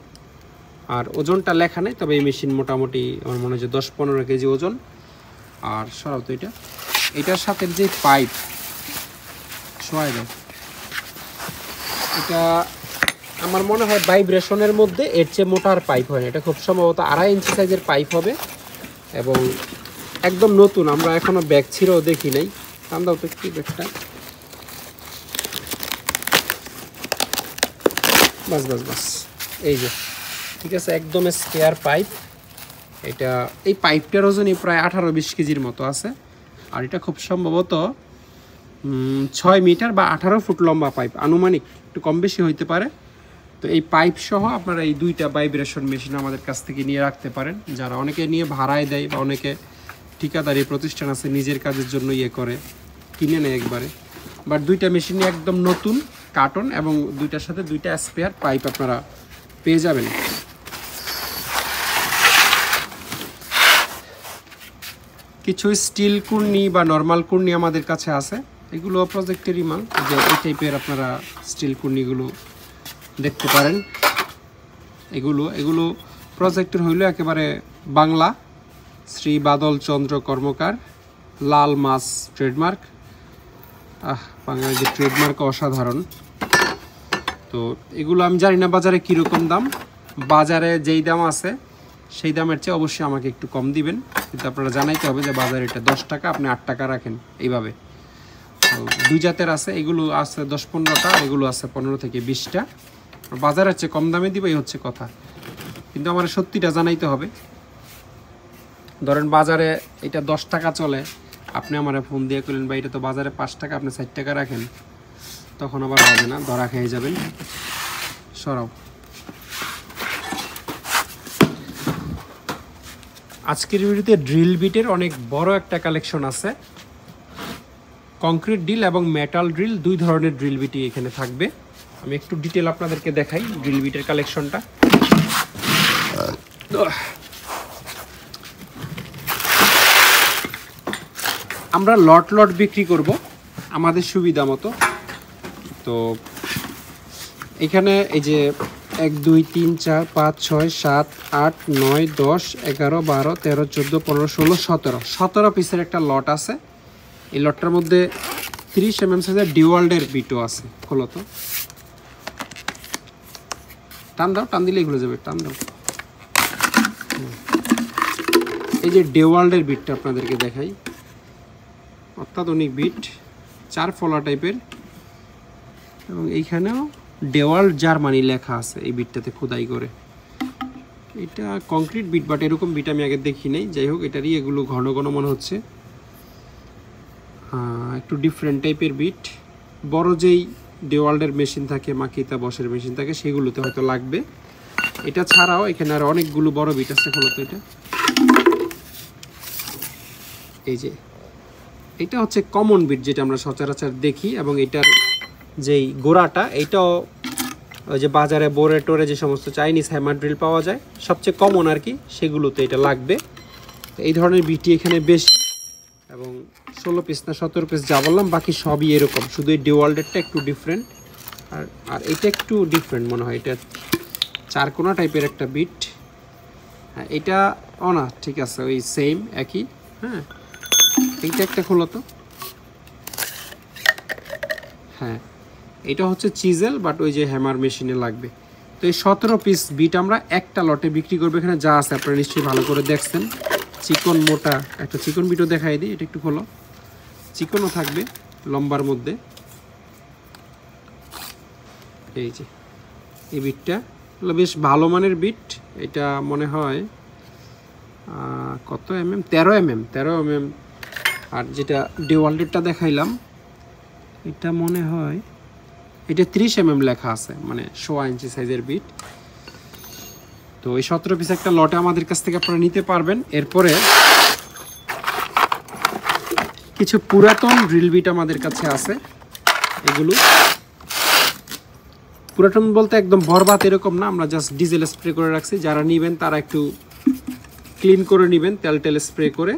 আর ওজনটা লেখা নেই, তবে এই মেশিন মোটামুটি আমার মনে হয় যে 10-15 কেজি ওজন। আর সরাও তো এটার সাথে যে পাইপ শোয়াই দেয়, এটা আমার মনে হয় ভাইব্রেশনের মধ্যে এর চেয়ে মোটার পাইপ হয় না, এটা খুব সম্ভবত 2.5 ইঞ্চি সাইজের পাইপ হবে, এবং একদম নতুন, আমরা এখনো ব্যাগ ছিঁড়েও দেখি নাই। টান দাও তো একটু ব্যাগটা, বাস বাস বাস, এই যে ঠিক আছে, একদম স্পেয়ার পাইপ। এটা এই পাইপটার ওজনই প্রায় 18-20 কেজির মতো আছে। আর এটা খুব সম্ভবত 6 মিটার বা 18 ফুট লম্বা পাইপ, আনুমানিক, একটু কম বেশি হইতে পারে। তো এই পাইপ সহ আপনারা এই 2টা ভাইব্রেশন মেশিন আমাদের কাছ থেকে নিয়ে রাখতে পারেন। যারা অনেকে নিয়ে ভাড়ায় দেয় বা অনেকে ঠিকাদারি প্রতিষ্ঠান আছে নিজের কাজের জন্য করে কিনে নেয় একবারে, বাট 2টা মেশিনই একদম নতুন কার্টন, এবং 2টার সাথে 2টা স্পেয়ার পাইপ আপনারা পেয়ে যাবেন। কিছু স্টিল কুর্নি বা নর্মাল কুর্নি আমাদের কাছে আছে, এগুলো প্রজেক্টেরই মাল। যে এই টাইপের আপনারা স্টিল কুর্নিগুলো দেখতে পারেন। এগুলো প্রজেক্টের হইলো একেবারে বাংলা, শ্রী বাদল চন্দ্র কর্মকার, লাল মাছ ট্রেডমার্ক। বাংলার যে ট্রেডমার্ক অসাধারণ। তো এগুলো আমি জানি না বাজারে কীরকম দাম, বাজারে যেই দাম আছে সেই দামের চেয়ে অবশ্যই আমাকে একটু কম দিবেন, কিন্তু আপনারা জানাইতে হবে যে বাজারে এটা 10 টাকা, আপনি 8 টাকা রাখেন এইভাবে। তো 2 জাতের আছে, এগুলো আছে 10-15টা, এগুলো আছে 15 থেকে 20টা। বাজারের চেয়ে কম দামে দিবে এই হচ্ছে কথা, কিন্তু আমার সত্যিটা জানাইতে হবে। ধরেন বাজারে এটা 10 টাকা চলে, আপনি আমার ফোন দিয়ে করলেন বা এটা তো বাজারে 5 টাকা, আপনি 60 টাকা রাখেন, তখন আবার হবে না, ধরা খেয়ে যাবেন। সরাও। আজকের ভিডিওতে ড্রিল বিটের অনেক বড় একটা কালেকশন আছে। কংক্রিট ড্রিল এবং মেটাল ড্রিল, 2 ধরনের ড্রিল বিটই এখানে থাকবে। আমি একটু ডিটেল আপনাদেরকে দেখাই ড্রিল বিটের কালেকশনটা। আমরা লট লট বিক্রি করব আমাদের সুবিধা মতো। তো এখানে এই যে 1 2 3 4 5 6 7 8 9 10 11 12 13 14 15 16 17 পিসের একটা লট আছে। এই লটটার মধ্যে 30 mm সাইজের ডিওয়াল্ডের বিটও আছে। খোলো তো, টান দাও, টান দিলেই খুলে যাবে, টান দাও। এই যে ডেওয়াল্ডের বিটটা আপনাদেরকে দেখাই, অত্যাধুনিক বিট, 4 ফলা টাইপের, এবং এইখানেও ডেওয়াল্ড জার্মানি লেখা আছে এই বিটটাতে খোদাই করে। এটা কংক্রিট বিট, বাট এরকম বিট আমি আগে দেখি নাই। যাই হোক, এটারই এগুলো ঘন ঘন মনে হচ্ছে, একটু ডিফারেন্ট টাইপের বিট। বড় যেই ডেওয়াল্ডের মেশিন থাকে, মাকিতা বসের মেশিন থাকে, সেগুলোতে হয়তো লাগবে। এটা ছাড়াও এখানে আর অনেকগুলো বড় বিট আছে। ফলত এটা, এই যে এটা হচ্ছে কমন বিট যেটা আমরা সচরাচর দেখি, এবং এটার যেই গোড়াটা, এইটাও ওই যে বাজারে বোরে টোরে যে সমস্ত চাইনিজ হ্যামার ড্রিল পাওয়া যায়, সবচেয়ে কমন আর কি, সেগুলোতে এটা লাগবে। এই ধরনের বিটি এখানে বেশি, এবং 16 পিস না 17 পিস যা বললাম, বাকি সবই এরকম, শুধু এই ডিওয়াল্ডেরটা একটু ডিফারেন্ট। আর এটা একটু ডিফারেন্ট মনে হয়, এটা 4 কোনা টাইপের একটা বিট। হ্যাঁ, এটা না ঠিক আছে, ওই সেম একই। হ্যাঁ, এইটা একটা খোলো তো। হ্যাঁ, এটা হচ্ছে চিজেল, বাট ওই যে হ্যামার মেশিনে লাগবে। তো এই 17 পিস বিট আমরা একটা লটে বিক্রি করবো। এখানে যা আছে আপনারা নিশ্চয়ই ভালো করে দেখছেন। চিকন মোটা একটা চিকন বিটও দেখাই দিই, এটা একটু খোলো। চিকনও থাকবে লম্বার মধ্যে। এই যে এই বিটটা হলো বেশ ভালো মানের বিট। এটা মনে হয় কত mm, 13 mm আর যেটা ডেওয়াল্টেরটা দেখাইলাম এটা মনে হয় এটা 30 mm লেখা আছে, মানে 1.5 ইঞ্চি সাইজের বিট। তো এই 17 পিস একটা লটে আমাদের কাছ থেকে আপনারা নিতে পারবেন। এরপরে কিছু পুরাতন ড্রিল বিট আমাদের কাছে আছে। এগুলো পুরাতন বলতে একদম বরবাদ এরকম না, আমরা জাস্ট ডিজেল স্প্রে করে রাখছি। যারা নেবেন তারা একটু ক্লিন করে নেবেন, তেল স্প্রে করে,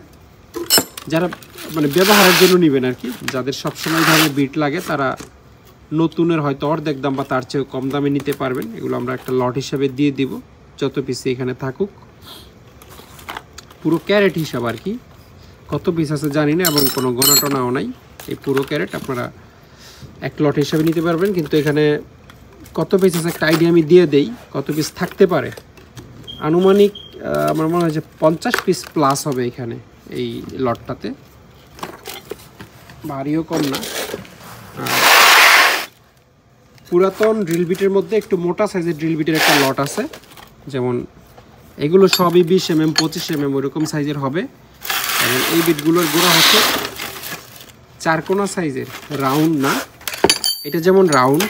যারা মানে ব্যবহারের জন্য নেবেন আর কি। যাদের সবসময় ধরনের বিট লাগে তারা নতুনের হয়তো অর্ধেক দাম বা তার চেয়েও কম দামে নিতে পারবেন। এগুলো আমরা একটা লট হিসাবে দিয়ে দিব, যত পিস এখানে থাকুক, পুরো ক্যারেট হিসাব আর কি। কত পিস আছে জানি না, এবং কোনো গোনাটোনাও নাই। এই পুরো ক্যারেট আপনারা এক লট হিসাবে নিতে পারবেন। কিন্তু এখানে কত পিস আছে একটা আইডিয়া আমি দিয়ে দেই, কত পিস থাকতে পারে। আনুমানিক আমার মনে হয় যে 50 পিস প্লাস হবে এখানে এই লটটাতে, ভারীও কম না। পুরাতন ড্রিল বিটের মধ্যে একটু মোটা সাইজের ড্রিল বিটের একটা লট আছে, যেমন এগুলো সবই 20 mm 25 mm ওরকম সাইজের হবে। এবং এই বিটগুলোর গোড়া হচ্ছে 4 কোনা সাইজের, রাউন্ড না। এটা যেমন রাউন্ড,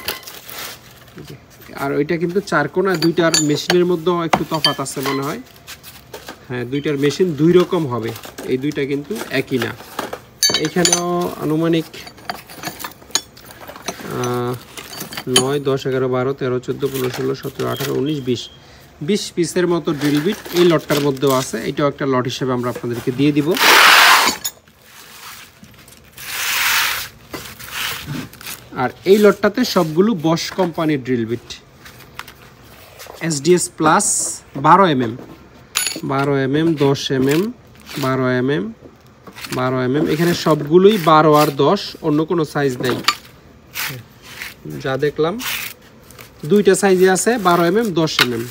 আর ওইটা কিন্তু 4 কোনা। দুইটার মেশিনের মধ্যেও একটু তফাৎ আছে মনে হয়। হ্যাঁ, দুইটার মেশিন দুই রকম হবে, এই দুইটা কিন্তু একই না। এখানেও আনুমানিক 9 10 11 12 13 14 15 16 17 18 19 20 পিসের মতো ড্রিল বিট এই লটটার মধ্যেও আছে। এটাও একটা লট হিসেবে আমরা আপনাদেরকে দিয়ে দিব। আর এই লটটাতে সবগুলো বশ কোম্পানির drill bit, SDS plus 12 mm 10 mm 12 mm 12 mm। এখানে সবগুলোই 12 আর 10, অন্য কোনো সাইজ নেই। যা দেখলাম দুইটা সাইজে আছে, 12 mm 10 mm।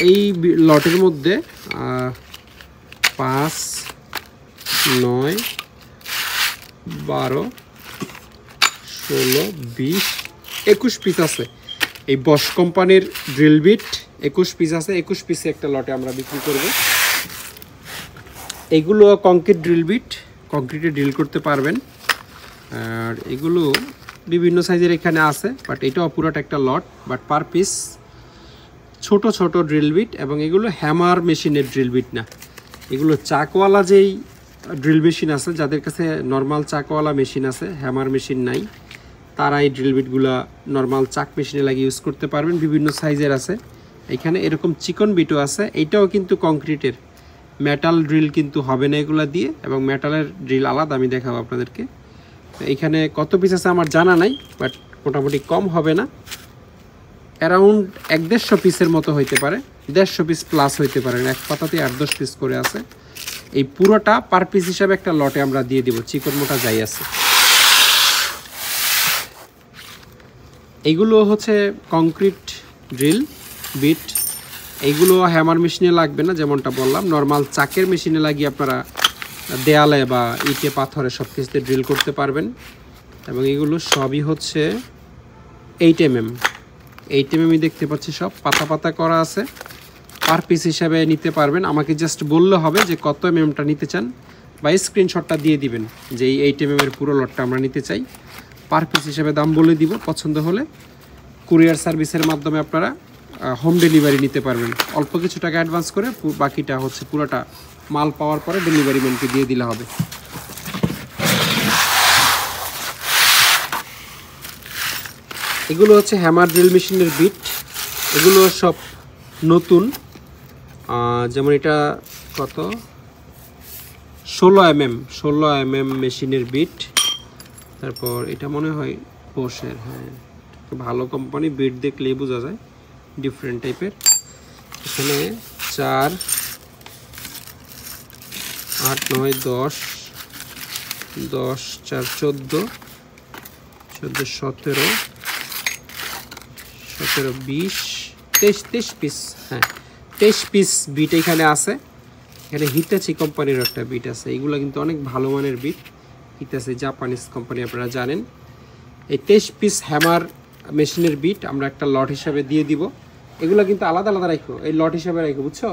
এই লটের মধ্যে 5 9 12 16 20 21 পিস আছে। এই বশ কোম্পানির ড্রিল বিট 21 পিস আছে। 21 পিসে একটা লটে আমরা বিক্রি করব। এগুলো কংক্রিট ড্রিল বিট, কংক্রিটে ড্রিল করতে পারবেন। আর এগুলো বিভিন্ন সাইজের এখানে আছে, বাট এটাও পুরোটা একটা লট, বাট পার পিস ছোট ছোট ড্রিল বিট। এবং এগুলো হ্যামার মেশিনের ড্রিল বিট না, এগুলো চাকওয়ালা যেই ড্রিল মেশিন আছে, যাদের কাছে নর্মাল চাকওয়ালা মেশিন আছে, হ্যামার মেশিন নাই, তারা এই ড্রিল বিটগুলো নর্মাল চাক মেশিনে লাগিয়ে ইউজ করতে পারবেন। বিভিন্ন সাইজের আছে এখানে, এরকম চিকন বিটও আছে। এইটাও কিন্তু কংক্রিটের, মেটাল ড্রিল কিন্তু হবে না এগুলো দিয়ে, এবং মেটালের ড্রিল আলাদা, আমি দেখাবো আপনাদেরকে। এইখানে কত পিস আছে আমার জানা নাই, বাট মোটামুটি কম হবে না, অ্যারাউন্ড 150 পিসের মতো হইতে পারে, 150 পিস প্লাস হইতে পারে। এক পাতাতে 8-10 পিস করে আছে। এই পুরোটা পার পিস হিসাবে একটা লটে আমরা দিয়ে দিব, চিকন মোটা যাই আছে। এইগুলো হচ্ছে কংক্রিট ড্রিল বিট। এইগুলো হ্যামার মেশিনে লাগবে না, যেমনটা বললাম, নর্মাল চাকের মেশিনে লাগিয়ে আপনারা দেয়ালে বা ইটে পাথরে সব কিছুতে ড্রিল করতে পারবেন। এবং এগুলো সবই হচ্ছে 8 mm দেখতে পাচ্ছি, সব পাতা পাতা করা আছে। পার পিস হিসাবে নিতে পারবেন। আমাকে জাস্ট বললে হবে যে কত mm নিতে চান, বা স্ক্রিনশটটা দিয়ে দিবেন যে এই 8 mm এর পুরো লটটা আমরা নিতে চাই। পার পিস হিসাবে দাম বলে দিব, পছন্দ হলে কুরিয়ার সার্ভিসের মাধ্যমে আপনারা হোম ডেলিভারি নিতে পারবেন। অল্প কিছু টাকা অ্যাডভান্স করে, বাকিটা হচ্ছে পুরোটা মাল পাওয়ার পরে ডেলিভারি ম্যানকে দিয়ে দিলে হবে। এগুলো হচ্ছে হ্যামার ড্রিল মেশিনের বিট। এগুলো সব নতুন, যেমন এটা কত 16 mm মেশিনের বিট। তারপর এটা মনে হয় বসের, হ্যাঁ ভালো কোম্পানি, বিট দেখলেই বোঝা যায় ডিফারেন্ট টাইপের। এখানে 4 8 9 10 10 4 14 14 17 17 20 23 পিস, হ্যাঁ 23 পিস বিট এখানে আছে। এখানে হিটাচি কোম্পানির একটা বিট আছে। এইগুলো কিন্তু অনেক ভালো মানের বিট, হিটাচি জাপানিজ কোম্পানি, আপনারা জানেন। এই 23 পিস হ্যামার মেশিনের বিট আমরা একটা লট হিসাবে দিয়ে দিব। এগুলো কিন্তু আলাদা আলাদা রাখো, এই লট হিসাবে রাখো, বুঝছো?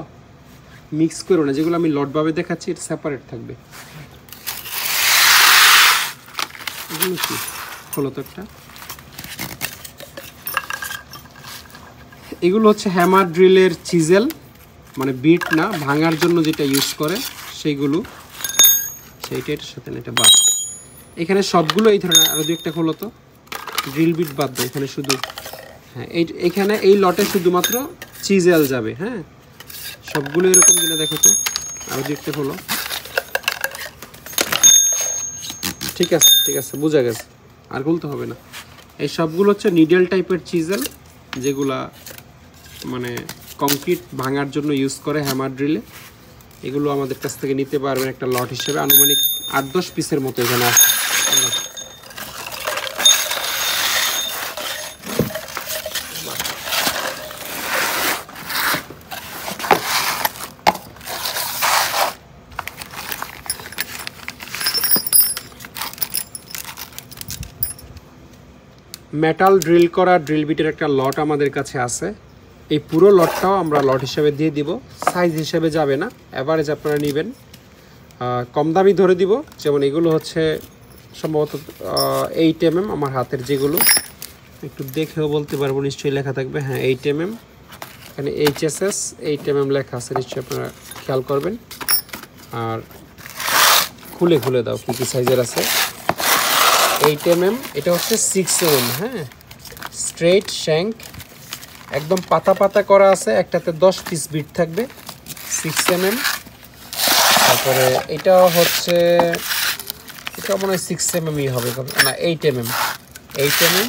মিক্স করো না, যেগুলো আমি লটভাবে দেখাচ্ছি এটা সেপারেট থাকবে। এগুলো কি খোলো তো একটা। এগুলো হচ্ছে হ্যামার ড্রিলের চিজেল, মানে বিট না ভাঙার জন্য যেটা ইউজ করে সেইগুলো, সেইটার সাথে এটা বাদ। এখানে সবগুলো এই ধরনের। আরও দু একটা খোলো তো, ড্রিল বিট বাদ দেয় এখানে শুধু। হ্যাঁ এইখানে এই লটে শুধুমাত্র চিজেল যাবে। হ্যাঁ সবগুলো এরকম কিনা দেখো তো, আরও দু একটা খোলো। ঠিক আছে ঠিক আছে, বোঝা গেছে, আর খুলতে হবে না। এই সবগুলো হচ্ছে নিডেল টাইপের চিজেল, যেগুলা মানে কংক্রিট ভাঙার জন্য ইউজ করে হ্যামার ড্রিলে। এগুলো আমাদের কাছ থেকে নিতে পারবেন একটা লট হিসেবে, আনুমানিক 8-10 পিসের মতো এখানে আছে। মেটাল ড্রিল করা ড্রিল বিটের একটা লট আমাদের কাছে আছে। এই পুরো লটটাও আমরা লট হিসেবে দিয়ে দিব, সাইজ হিসেবে যাবে না, অ্যাভারেজ আপনারা নেবেন। কম দামি ধরে দিব, যেমন এগুলো হচ্ছে সম্ভবত 8 mm, আমার হাতের যেগুলো একটু দেখেও বলতে পারবো, নিশ্চয়ই লেখা থাকবে। হ্যাঁ 8 mm, এখানে HSS 8 mm লেখা আছে, নিশ্চয়ই আপনারা খেয়াল করবেন। আর খুলে খুলে দাও কী কী সাইজের আছে। 8 mm, এটা হচ্ছে 6 mm। হ্যাঁ স্ট্রেট শ্যাঙ্ক, একদম পাতা পাতা করা আছে, একটাতে 10 পিস বিট থাকবে, 6 mm। তারপরে এটা হচ্ছে, এটা মনে হয় 6 mm হবে না, 8 mm, 8 mm।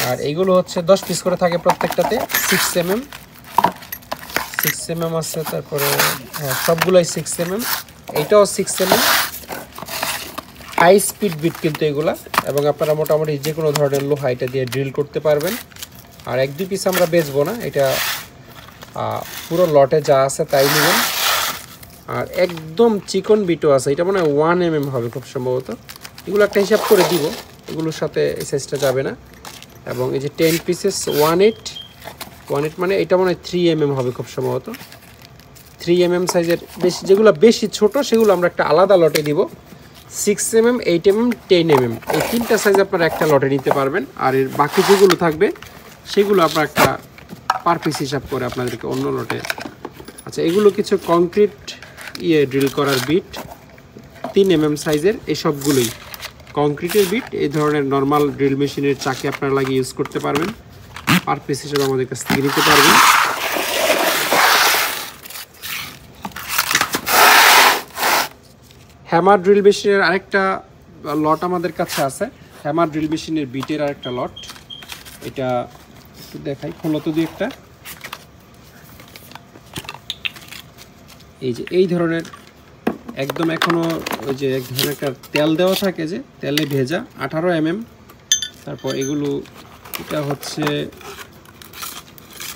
আর এইগুলো হচ্ছে 10 পিস করে থাকে প্রত্যেকটাতে, 6 mm, 6 mm আছে। তারপরে হ্যাঁ সবগুলোই 6 mm, এইটাও 6 mm। হাই স্পিড বিট কিন্তু এগুলা, এবং আপনারা মোটামুটি যে কোনো ধরনের লোহা এটা দিয়ে ড্রিল করতে পারবেন। আর 1-2 পিস আমরা বেচবো না, এটা পুরো লটে যা আছে তাই নেবেন। আর একদম চিকন বিটও আছে, এটা মনে হয় 1 mm হবে খুব সম্ভবত। এগুলো একটা হিসাব করে দিব, এগুলোর সাথে এই সাইজটা যাবে না। এবং এই যে 10 পিসেস 1/8 মানে এটা মনে হয় 3 mm হবে খুব সম্ভবত। 3 mm সাইজের বেশি, যেগুলো বেশি ছোট সেগুলো আমরা একটা আলাদা লটে দিব। 6 mm, 8 mm, 10 mm, এই তিনটা সাইজ আপনারা একটা লটে নিতে পারবেন। আর এর বাকি যেগুলো থাকবে সেগুলো আপনার একটা পার পিস হিসাব করে আপনাদেরকে অন্য লটে। আচ্ছা এগুলো কিছু কংক্রিট ড্রিল করার বিট, 3 mm সাইজের, এই সবগুলোই কংক্রিটের বিট। এই ধরনের নর্মাল ড্রিল মেশিনের চাকে আপনারা লাগিয়ে ইউজ করতে পারবেন, পার পিস হিসেবে আমাদের কাছ থেকে নিতে পারবেন। হ্যামার ড্রিল মেশিনের আরেকটা লট আমাদের কাছে আছে, হ্যামার ড্রিল মেশিনের বিটের আরেকটা লট। এটা একটু দেখাই, খোলো তো দুই একটা। এই যে এই ধরনের একদম এখনো ওই যে এক ধরনের একটা তেল দেওয়া থাকে, যে তেলে ভেজা, 18 mm। তারপর এগুলো, এটা হচ্ছে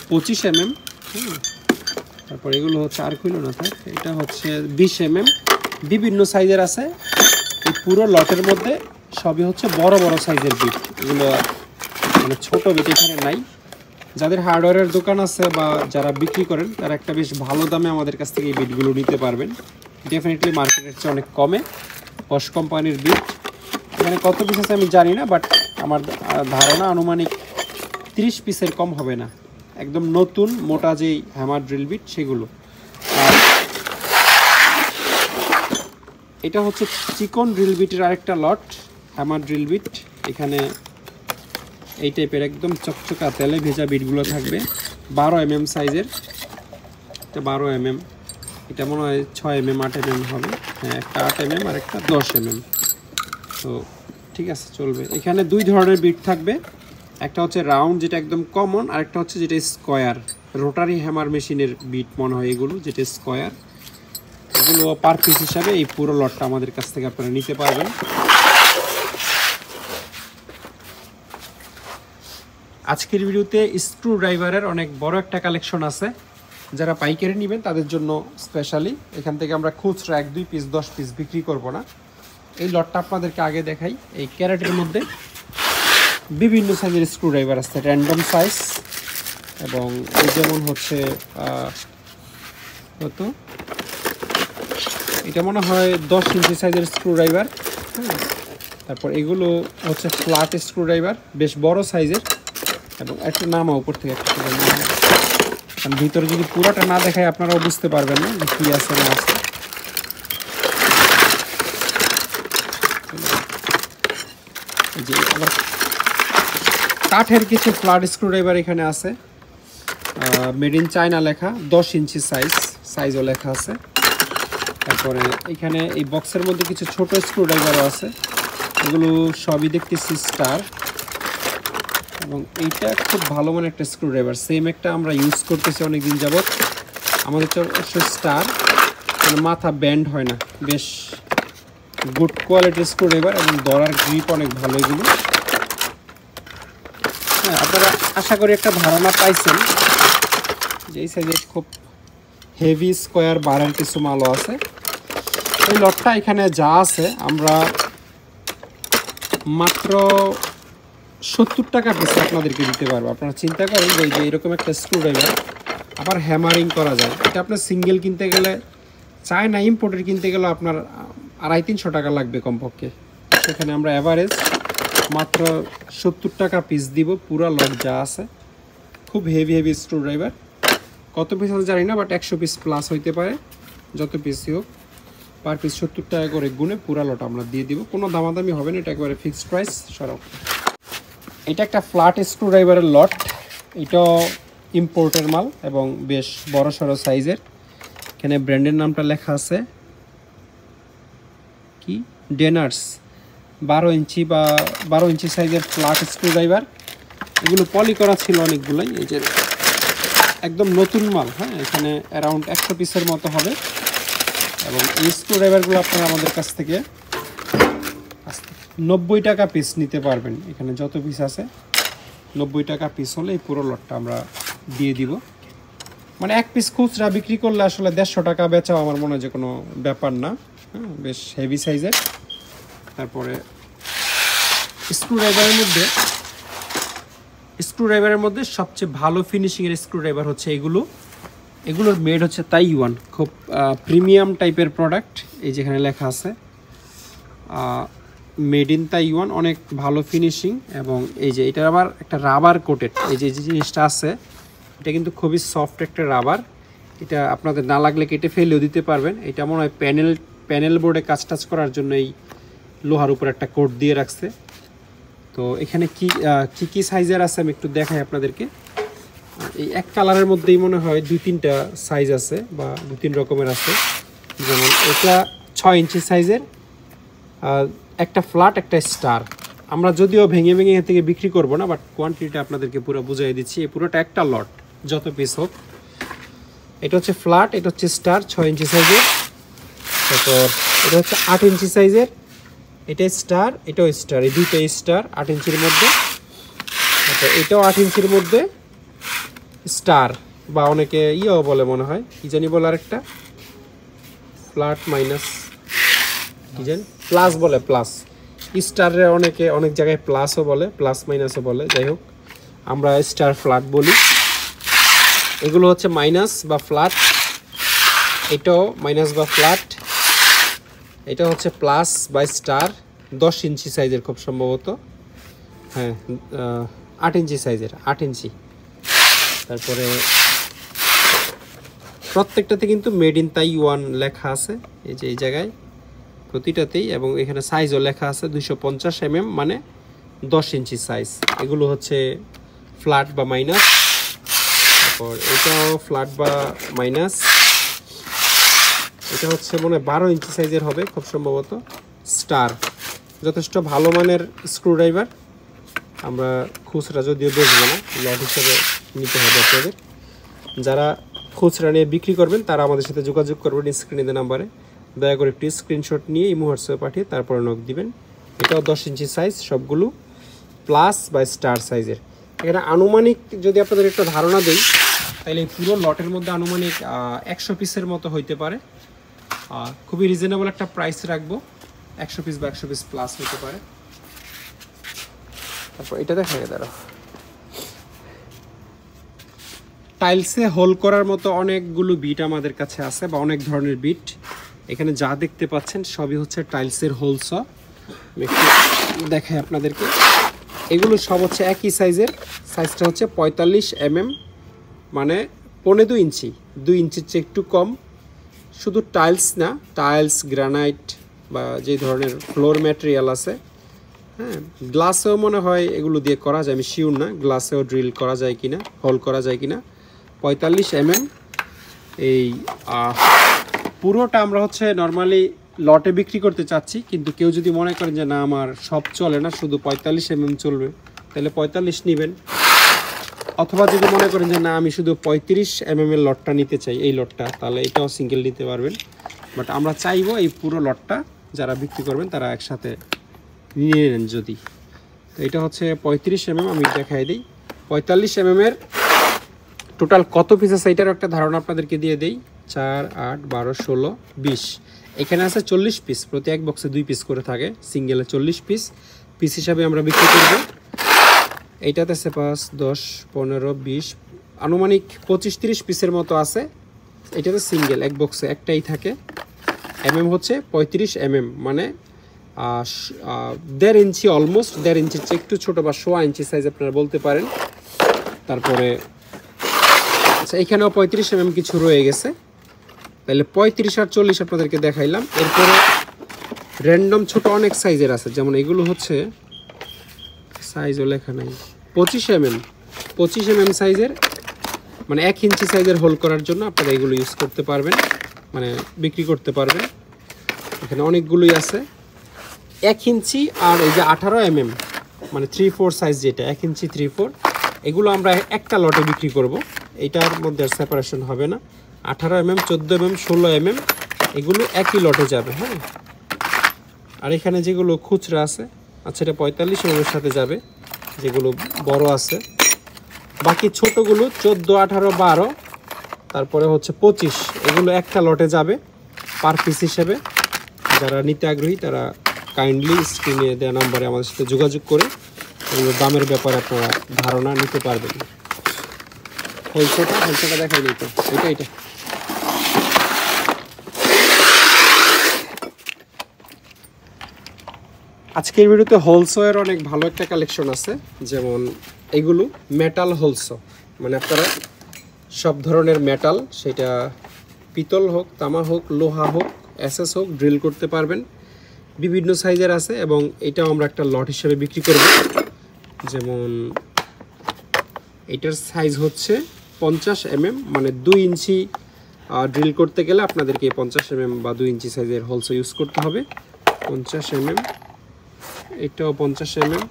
25 mm। তারপর এগুলো হচ্ছে, আর কইলো না থাক, এটা হচ্ছে 20 mm। বিভিন্ন সাইজের আছে এই পুরো লটের মধ্যে, সবই হচ্ছে বড় বড় সাইজের বিট। এগুলো মানে ছোট বিট এখানে নাই। যাদের হার্ডওয়্যারের দোকান আছে বা যারা বিক্রি করেন, তারা একটা বেশ ভালো দামে আমাদের কাছ থেকে এই বিটগুলো নিতে পারবেন, ডেফিনেটলি মার্কেটের চেয়ে অনেক কমে। বস কোম্পানির বিট, এখানে কত পিস আছে আমি জানি না, বাট আমার ধারণা আনুমানিক 30 পিসের কম হবে না। একদম নতুন মোটা যেই হ্যামার ড্রিল বিট সেগুলো। আর এটা হচ্ছে চিকন ড্রিল বিটের আরেকটা লট, হ্যামার ড্রিল বিট। এখানে এই টাইপের একদম চকচকা তেলে ভেজা বিটগুলো থাকবে, 12 mm সাইজের। এটা 12 mm, এটা মনে হয় 6 mm 8 mm হবে। হ্যাঁ একটা 8 mm আর একটা 10 mm। তো ঠিক আছে, চলবে। এখানে দুই ধরনের বিট থাকবে, একটা হচ্ছে রাউন্ড যেটা একদম কমন, আর একটা হচ্ছে যেটা স্কোয়ার, রোটারি হ্যামার মেশিনের বিট মনে হয় এগুলো, যেটা স্কোয়ার। এগুলো পার পিস হিসাবে এই পুরো লটটা আমাদের কাছ থেকে আপনারা নিতে পারবেন। আজকের ভিডিওতে স্ক্রু ড্রাইভারের অনেক বড় একটা কালেকশন আছে, যারা পাইকারি নেবেন তাদের জন্য স্পেশালি। এখান থেকে আমরা খুচরা 1-2 পিস 10 পিস বিক্রি করব না। এই লটটা আপনাদেরকে আগে দেখাই। এই ক্যারেটের মধ্যে বিভিন্ন সাইজের স্ক্রু ড্রাইভার আছে, র্যান্ডম সাইজ। এবং এই যেমন হচ্ছে কত, এটা মনে হয় 10 ইঞ্চি সাইজের স্ক্রু ড্রাইভার। হ্যাঁ তারপর এগুলো হচ্ছে ফ্ল্যাট স্ক্রুড্রাইভার, বেশ বড় সাইজের, এবং একটা নামা উপর থেকে একটা কারণ ভিতরে যদি পুরোটা না দেখায় আপনারাও বুঝতে পারবেন না যে কী আছে না আছে। যে আবার কাঠের কিছু ফ্ল্যাট স্ক্রুড্রাইভার এখানে আছে, মেড ইন চায়না লেখা, 10 ইঞ্চি সাইজও লেখা আছে। তারপরে এখানে এই বক্সের মধ্যে কিছু ছোট স্ক্রুড্রাইভারও আছে, এগুলো সবই দেখতেছি স্টার, এবং এইটা খুব ভালো মানের একটা স্ক্রুড্রাইভার, সেম একটা আমরা ইউজ করতেছি অনেকদিন যাবৎ। আমাদের তো অবশ্যই স্টার, মানে মাথা ব্যান্ড হয় না, বেশ গুড কোয়ালিটির স্ক্রুড্রাইভার, এবং ধরার গ্রিপ অনেক ভালো এগুলো। হ্যাঁ, আপনারা আশা করি একটা ধারণা পাইছেন যে এই সাইজের খুব হেভি স্কোয়ার বারের কিছু মালও আছে। এই লটটা এখানে যা আছে আমরা মাত্র 70 টাকা পিস আপনাদেরকে দিতে পারবো। আপনারা চিন্তা করেন যে এরকম একটা স্ক্রুড্রাইভার আবার হ্যামারিং করা যায়, এটা আপনার সিঙ্গেল কিনতে গেলে, চায়না ইম্পোর্টের কিনতে গেলে আপনার 250-300 টাকা লাগবে কমপক্ষে। সেখানে আমরা অ্যাভারেজ মাত্র 70 টাকা পিস দিব পুরা লট যা আছে। খুব হেভি স্ক্রুড্রাইভার, কত পিস আছে জানি না, বাট 100 পিস প্লাস হইতে পারে, যত পিসই হোক পার পিস 70 টাকা করে গুনে পুরা লট আমরা দিয়ে দিব, কোনো দামাদামি হবে না, এটা একেবারে ফিক্সড প্রাইস সরাও। এটা একটা ফ্ল্যাট স্ক্রুড্রাইভারের লট, এটাও ইম্পোর্টের মাল এবং বেশ বড় সড়ো সাইজের। এখানে ব্র্যান্ডের নামটা লেখা আছে কি, ডেনার্স, 12 ইঞ্চি বা 12 ইঞ্চি সাইজের ফ্ল্যাট স্ক্রুড্রাইভার। এগুলো পলি করা ছিল অনেকগুলোই, এই যে একদম নতুন মাল। হ্যাঁ, এখানে অ্যারাউন্ড 100 পিসের মতো হবে, এবং এই স্ক্রুড্রাইভারগুলো আপনারা আমাদের কাছ থেকে 90 টাকা পিস নিতে পারবেন। এখানে যত পিস আছে 90 টাকা পিস হলে এই পুরো লটটা আমরা দিয়ে দিব। মানে এক পিস খুচরা বিক্রি করলে আসলে 150 টাকা বেচাও আমার মনে হয় যে কোনো ব্যাপার না। হ্যাঁ, বেশ হেভি সাইজের। তারপরে স্ক্রুড্রাইভারের মধ্যে সবচেয়ে ভালো ফিনিশিংয়ের স্ক্রুড্রাইভার হচ্ছে এগুলোর মেড হচ্ছে তাইওয়ান, খুব প্রিমিয়াম টাইপের প্রোডাক্ট। এই যেখানে লেখা আছে মেড ইন তাইওয়ান, অনেক ভালো ফিনিশিং, এবং এই যে এটা আবার একটা রাবার কোটেড। এই যে জিনিসটা আছে এটা কিন্তু খুবই সফট একটা রাবার, এটা আপনাদের না লাগলে কেটে ফেলেও দিতে পারবেন। এটা মনে হয় প্যানেল বোর্ডে কাজ টাচ করার জন্য এই লোহার উপর একটা কোট দিয়ে রাখছে। তো এখানে কি সাইজের আছে আমি একটু দেখাই আপনাদেরকে। এই এক কালারের মধ্যেই মনে হয় 2-3টা সাইজ আছে, বা 2-3 রকমের আছে। যেমন এটা 6 ইঞ্চি সাইজের, একটা ফ্ল্যাট, একটা স্টার। আমরা যদিও ভেঙে এখান থেকে বিক্রি করব না, বাট কোয়ান্টিটিটা আপনাদেরকে পুরো বুঝিয়ে দিচ্ছি। এই পুরোটা একটা লট, যত পিস হোক। এটা হচ্ছে ফ্ল্যাট, এটা হচ্ছে স্টার 6 ইঞ্চি সাইজের। তারপর এটা হচ্ছে 8 ইঞ্চি সাইজের, এটা স্টার, এটাও স্টার, এই দুইটাই স্টার 8 ইঞ্চির মধ্যে। তারপর এটাও 8 ইঞ্চির মধ্যে স্টার, বা অনেকে ইয়েও বলে মনে হয়, কি জানি বলে আরেকটা, ফ্ল্যাট মাইনাস কি জানি, প্লাস বলে, প্লাস। স্টারে অনেকে অনেক জায়গায় প্লাসও বলে, প্লাস মাইনাসও বলে, যাই হোক আমরা স্টার ফ্ল্যাট বলি। এগুলো হচ্ছে মাইনাস বা ফ্ল্যাট, এটাও মাইনাস বা ফ্ল্যাট, এটা হচ্ছে প্লাস বা স্টার, 10 ইঞ্চি সাইজের খুব সম্ভবত, হ্যাঁ 8 ইঞ্চি সাইজের, 8 ইঞ্চি। তারপরে প্রত্যেকটাতে কিন্তু মেড ইন তাইওয়ান লেখা আছে, এই যে এই জায়গায় প্রতিটাতেই, এবং এখানে সাইজও লেখা আছে 250 mm, মানে 10 ইঞ্চি সাইজ। এগুলো হচ্ছে ফ্ল্যাট বা মাইনাস। তারপর এটাও ফ্ল্যাট বা মাইনাস, এটা হচ্ছে মনে হয় 12 ইঞ্চি সাইজের হবে খুব সম্ভবত, স্টার। যথেষ্ট ভালো মানের স্ক্রুড্রাইভার, আমরা খুচরা যদিও বেচবো না, লট হিসেবে নিতে হবে আপনাদের। যারা খুচরা নিয়ে বিক্রি করবেন তারা আমাদের সাথে যোগাযোগ করবেন স্ক্রিনে দেওয়া নাম্বারে। দয়া করে একটি স্ক্রিনশট নিয়ে এই হোয়াটসঅ্যাপে পাঠিয়ে তারপরে নক দিবেন। এটাও 10 ইঞ্চি সাইজ, সবগুলো প্লাস বা স্টার সাইজের। এখানে আনুমানিক যদি আপনাদের একটা ধারণা দেই, তাহলে এই পুরো লটের মধ্যে আনুমানিক 100 পিসের মতো হইতে পারে। খুবই রিজনেবল একটা প্রাইস রাখবো, 100 পিস বা 100 পিস প্লাস হতে পারে। তারপর এটা দেখা যায়, দাঁড়াও, টাইলসে হোল করার মতো অনেকগুলো বিট আমাদের কাছে আছে, বা অনেক ধরনের বিট। এখানে যা দেখতে পাচ্ছেন সবই হচ্ছে টাইলসের হোলস। একটু দেখাই আপনাদেরকে। এগুলো সব হচ্ছে একই সাইজের, সাইজটা হচ্ছে 45 মানে 2.25 ইঞ্চি, 2 ইঞ্চির চেয়ে একটু কম। শুধু টাইলস না, টাইলস, গ্রানাইট বা যে ধরনের ফ্লোর ম্যাটেরিয়াল আছে, হ্যাঁ, গ্লাসেও মনে হয় এগুলো দিয়ে করা যায়, আমি শিওর না গ্লাসেও ড্রিল করা যায় কিনা, হোল করা যায় কিনা। 45 এই পুরোটা আমরা হচ্ছে নর্মালি লটে বিক্রি করতে চাচ্ছি, কিন্তু কেউ যদি মনে করেন যে না আমার সব চলে না, শুধু 45 চলবে, তাহলে 45 নেবেন। অথবা যদি মনে করেন যে না আমি শুধু 35 এর লটটা নিতে চাই, এই লটটা, তাহলে এটাও সিঙ্গেল নিতে পারবেন। বাট আমরা চাইবো এই পুরো লটটা যারা বিক্রি করবেন তারা একসাথে নিয়ে নেন যদি। তো এটা হচ্ছে 35 আমি দেখাই দিই। 45 এর টোটাল কত পিস আছে এটার একটা ধারণা আপনাদেরকে দিয়ে দিই। 4, 8, 12, 16, 20, এখানে আছে 40 পিস। প্রতি এক বক্সে 2 পিস করে থাকে, সিঙ্গেলে 40 পিস। পিস হিসাবে আমরা বিক্রি করব। এইটাতে আছে 5, 10, 15, 20, আনুমানিক 25-30 পিসের মতো আছে। এটাতে সিঙ্গেল এক বক্সে একটাই থাকে। হচ্ছে 35 মানে 1.5 ইঞ্চি, অলমোস্ট 1.5 ইঞ্চির চেয়ে একটু ছোটো বা 1.5 ইঞ্চি সাইজ আপনারা বলতে পারেন। তারপরে আচ্ছা এখানেও 35 কিছু রয়ে গেছে, তাহলে 35 আর 40 আপনাদেরকে দেখাইলাম। এরপরে র্যান্ডম ছোট অনেক সাইজের আছে, যেমন এগুলো হচ্ছে সাইজও লেখা নাই, 25 সাইজের, মানে 1 ইঞ্চি সাইজের হোল করার জন্য আপনারা এগুলো ইউজ করতে পারবেন, মানে বিক্রি করতে পারবেন। এখানে অনেকগুলোই আছে 1 ইঞ্চি, আর এই যে 18 মানে 3/4 সাইজ, যেটা 1 ইঞ্চি 3/4, এগুলো আমরা একটা লটে বিক্রি করব। এইটার মধ্যে আর সেপারেশন হবে না। 18 14 16 এগুলো একই লটে যাবে, হ্যাঁ। আর এখানে যেগুলো খুচরা আছে, আচ্ছা এটা 45 এর সাথে যাবে, যেগুলো বড় আছে। বাকি ছোটগুলো 14, 18, 12, তারপরে হচ্ছে 25, এগুলো একটা লটে যাবে পার পিস হিসেবে। যারা নিতে আগ্রহী তারা কাইন্ডলি স্ক্রিনে দেওয়া নাম্বারে আমাদের সাথে যোগাযোগ করে এগুলোর দামের ব্যাপারে আপনারা ধারণা নিতে পারবেন। হোলসেলটা দেখাই নিই তো, এটা আজকের ভিডিওতে হোলসেলের অনেক ভালো একটা কালেকশন আছে। যেমন এগুলো মেটাল হোলসো, মানে আপনারা সব ধরনের মেটাল, সেটা পিতল হোক, তামা হোক, লোহা হোক, এসএস হোক, ড্রিল করতে পারবেন। বিভিন্ন সাইজের আছে এবং এটাও আমরা একটা লট হিসেবে বিক্রি করব। যেমন এটার সাইজ হচ্ছে 50 মানে 2 ইঞ্চি ড্রিল করতে গেলে আপনাদেরকে 50 বা 2 ইঞ্চি সাইজের হোলসো ইউজ করতে হবে। 50 এটাও 50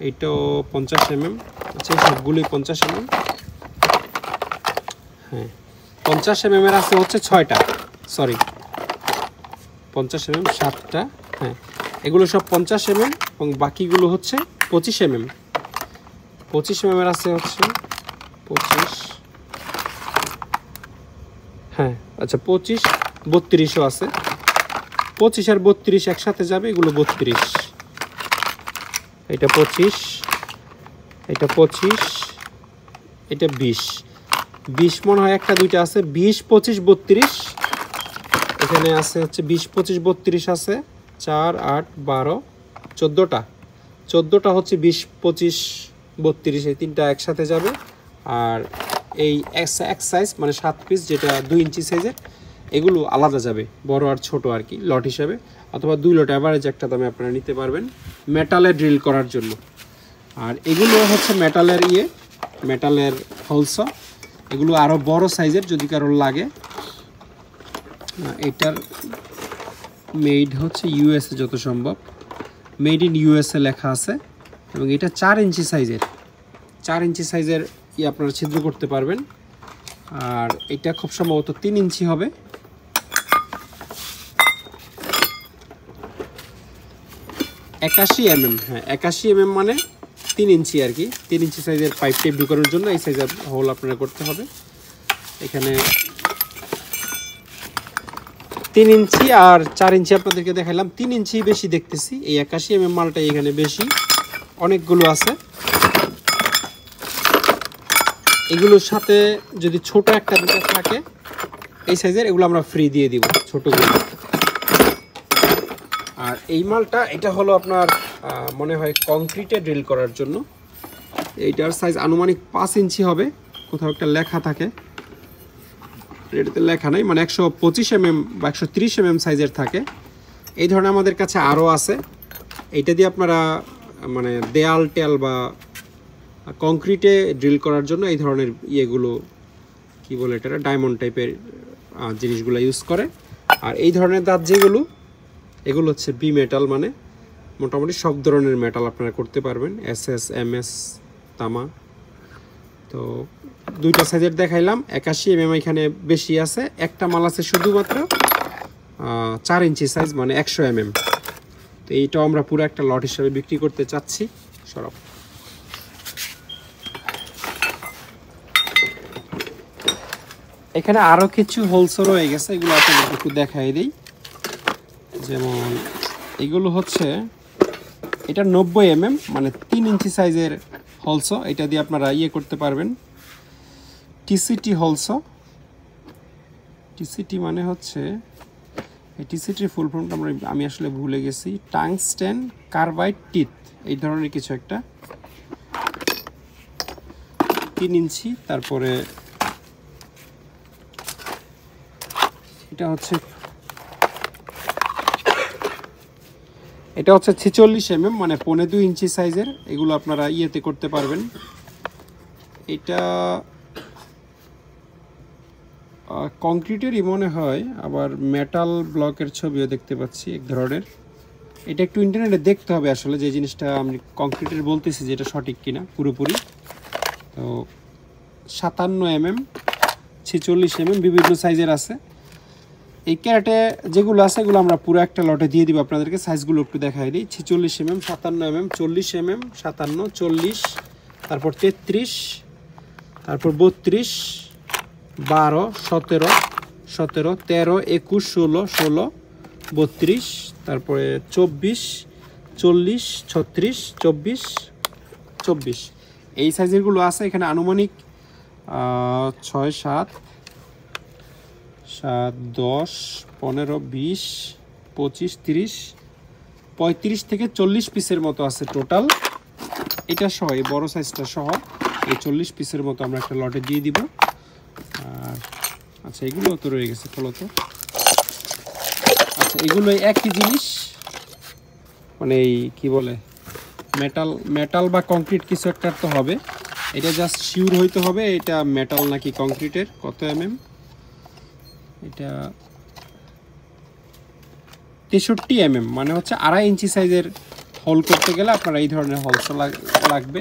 এটাও 50 আচ্ছা সবগুলোই 50 হ্যাঁ 50 এর আছে হচ্ছে 6টা, সরি 50 7টা, হ্যাঁ এগুলো সব 50 এবং বাকিগুলো হচ্ছে 25 25 এর আছে হচ্ছে 25, হ্যাঁ আচ্ছা 25, 32ও আছে। 25 আর 32 একসাথে যাবে, এগুলো 32, এটা 25, এটা 25, এটা 20 মনে হয় একটা দুইটা আছে, 20, 25, 32 এখানে আছে হচ্ছে 20, 25, 32 আছে, 4, 8, 12, 14টা হচ্ছে 20, 25, 32, এই তিনটা একসাথে যাবে। আর এই এক সাইজ মানে 7 পিস, যেটা 2 ইঞ্চি সাইজের, এগুলো আলাদা যাবে, বড় আর ছোট আর কি, লট হিসাবে, অথবা 2 লট অ্যাভারেজ একটা দামে আপনারা নিতে পারবেন মেটালে ড্রিল করার জন্য। আর এগুলো হচ্ছে মেটালের হোলসো, এগুলো আরও বড় সাইজের যদি কারোর লাগে। এটার মেড হচ্ছে ইউএসএ, যত সম্ভব মেড ইন ইউএসএ লেখা আছে, এবং এটা 4 ইঞ্চি সাইজের আপনারা ছিদ্র করতে পারবেন। আর এটা খুব সম্ভবত 3 ইঞ্চি হবে। হ্যাঁ 81 মানে 3 ইঞ্চি আর কি, 3 ইঞ্চি সাইজের পাইপ টেপ ঢুকানোর জন্য এই সাইজের হোল আপনারা করতে হবে। এখানে 3 ইঞ্চি আর 4 ইঞ্চি আপনাদেরকে দেখালাম। 3 ইঞ্চি বেশি দেখতেছি, এই 81 মালটাই এখানে বেশি, অনেকগুলো আছে। এগুলোর সাথে যদি ছোট একটা দুটো থাকে এই সাইজের, এগুলো আমরা ফ্রি দিয়ে দিব ছোটগুলো। আর এই মালটা এটা হলো আপনার মনে হয় কংক্রিটে ড্রিল করার জন্য। এইটার সাইজ আনুমানিক 5 ইঞ্চি হবে, কোথাও একটা লেখা থাকে, এটাতে লেখা নাই, মানে 125 mm বা 130 mm সাইজের থাকে। এই ধরনের আমাদের কাছে আরও আছে। এইটা দিয়ে আপনারা মানে দেয়াল টেয়াল বা কংক্রিটে ড্রিল করার জন্য এই ধরনের ইয়েগুলো কি বলে এটা, ডায়মন্ড টাইপের জিনিসগুলো ইউজ করে। আর এই ধরনের দাঁত যেগুলো, এগুলো হচ্ছে বি মেটাল, মানে মোটামুটি সব ধরনের মেটাল আপনারা করতে পারবেন, SS MS তামা। তো দুইটা সাইজের দেখাইলাম, 81 mm এখানে বেশি আছে, একটা মাল আছে শুধুমাত্র 4 ইঞ্চি সাইজ, মানে 100 mm। তো এইটাও আমরা পুরো একটা লট হিসাবে বিক্রি করতে চাচ্ছি। সরব এখানে আরও কিছু হোলস রয়ে গেছে, এগুলো আপনাদের একটু দেখাই দিই। যেমন এগুলো হচ্ছে, এটা 90 mm, মানে 3 ইঞ্চি সাইজের হোলস। এটা দিয়ে আপনারা ইয়ে করতে পারবেন, TCT হোলস। TCT মানে হচ্ছে, এই TCTর ফুল ফর্মটা আমি আসলে ভুলে গেছি, টাংস্টেন কার্বাইড টিথ, এই ধরনের কিছু একটা, 3 ইঞ্চি। তারপরে এটা হচ্ছে 46 mm, মানে 1.5 ইঞ্চি সাইজের। এগুলো আপনারা ইয়েতে করতে পারবেন। এটা কংক্রিটেরই মনে হয়, আবার মেটাল ব্লকের ছবিও দেখতে পাচ্ছি এক ধরনের। এটা একটু ইন্টারনেটে দেখতে হবে আসলে, যে জিনিসটা আমি কংক্রিটের বলতেছি যে এটা সঠিক কিনা পুরোপুরি। তো 57 mm, 46 mm, বিভিন্ন সাইজের আছে। এই ক্যারেটে যেগুলো আছে এগুলো আমরা পুরো একটা লটে দিয়ে দিব আপনাদেরকে। সাইজগুলো একটু দেখাই দিই, 46 mm, 57 mm, 40 mm, 57, 40, তারপর 33, তারপর 32, 12, 17, 17, 13, 21, 16, 16, 32, তারপরে 24, 40, 36, 24, 24। এই সাইজেরগুলো আছে এখানে। আনুমানিক 6, 7, 7, 10, 15, 20, 25, 30, 35 থেকে 40 পিসের মতো আছে টোটাল। এটা সহ, এই বড় সাইজটা সহ এই 40 পিসের মতো আমরা একটা লটে দিয়ে দিব। আর আচ্ছা, এগুলো তো রয়ে গেছে ফলত। আচ্ছা, এগুলো একই জিনিস, মানে এই কি বলে, মেটাল বা কংক্রিট কিছু একটা তো হবে। এটা জাস্ট শিওর হইতে হবে এটা মেটাল নাকি কংক্রিটের। কত mm? এটা 63 mm, মানে হচ্ছে 2.5 ইঞ্চি সাইজের হোল করতে গেলে আপনার এই ধরনের হোলস লাগবে।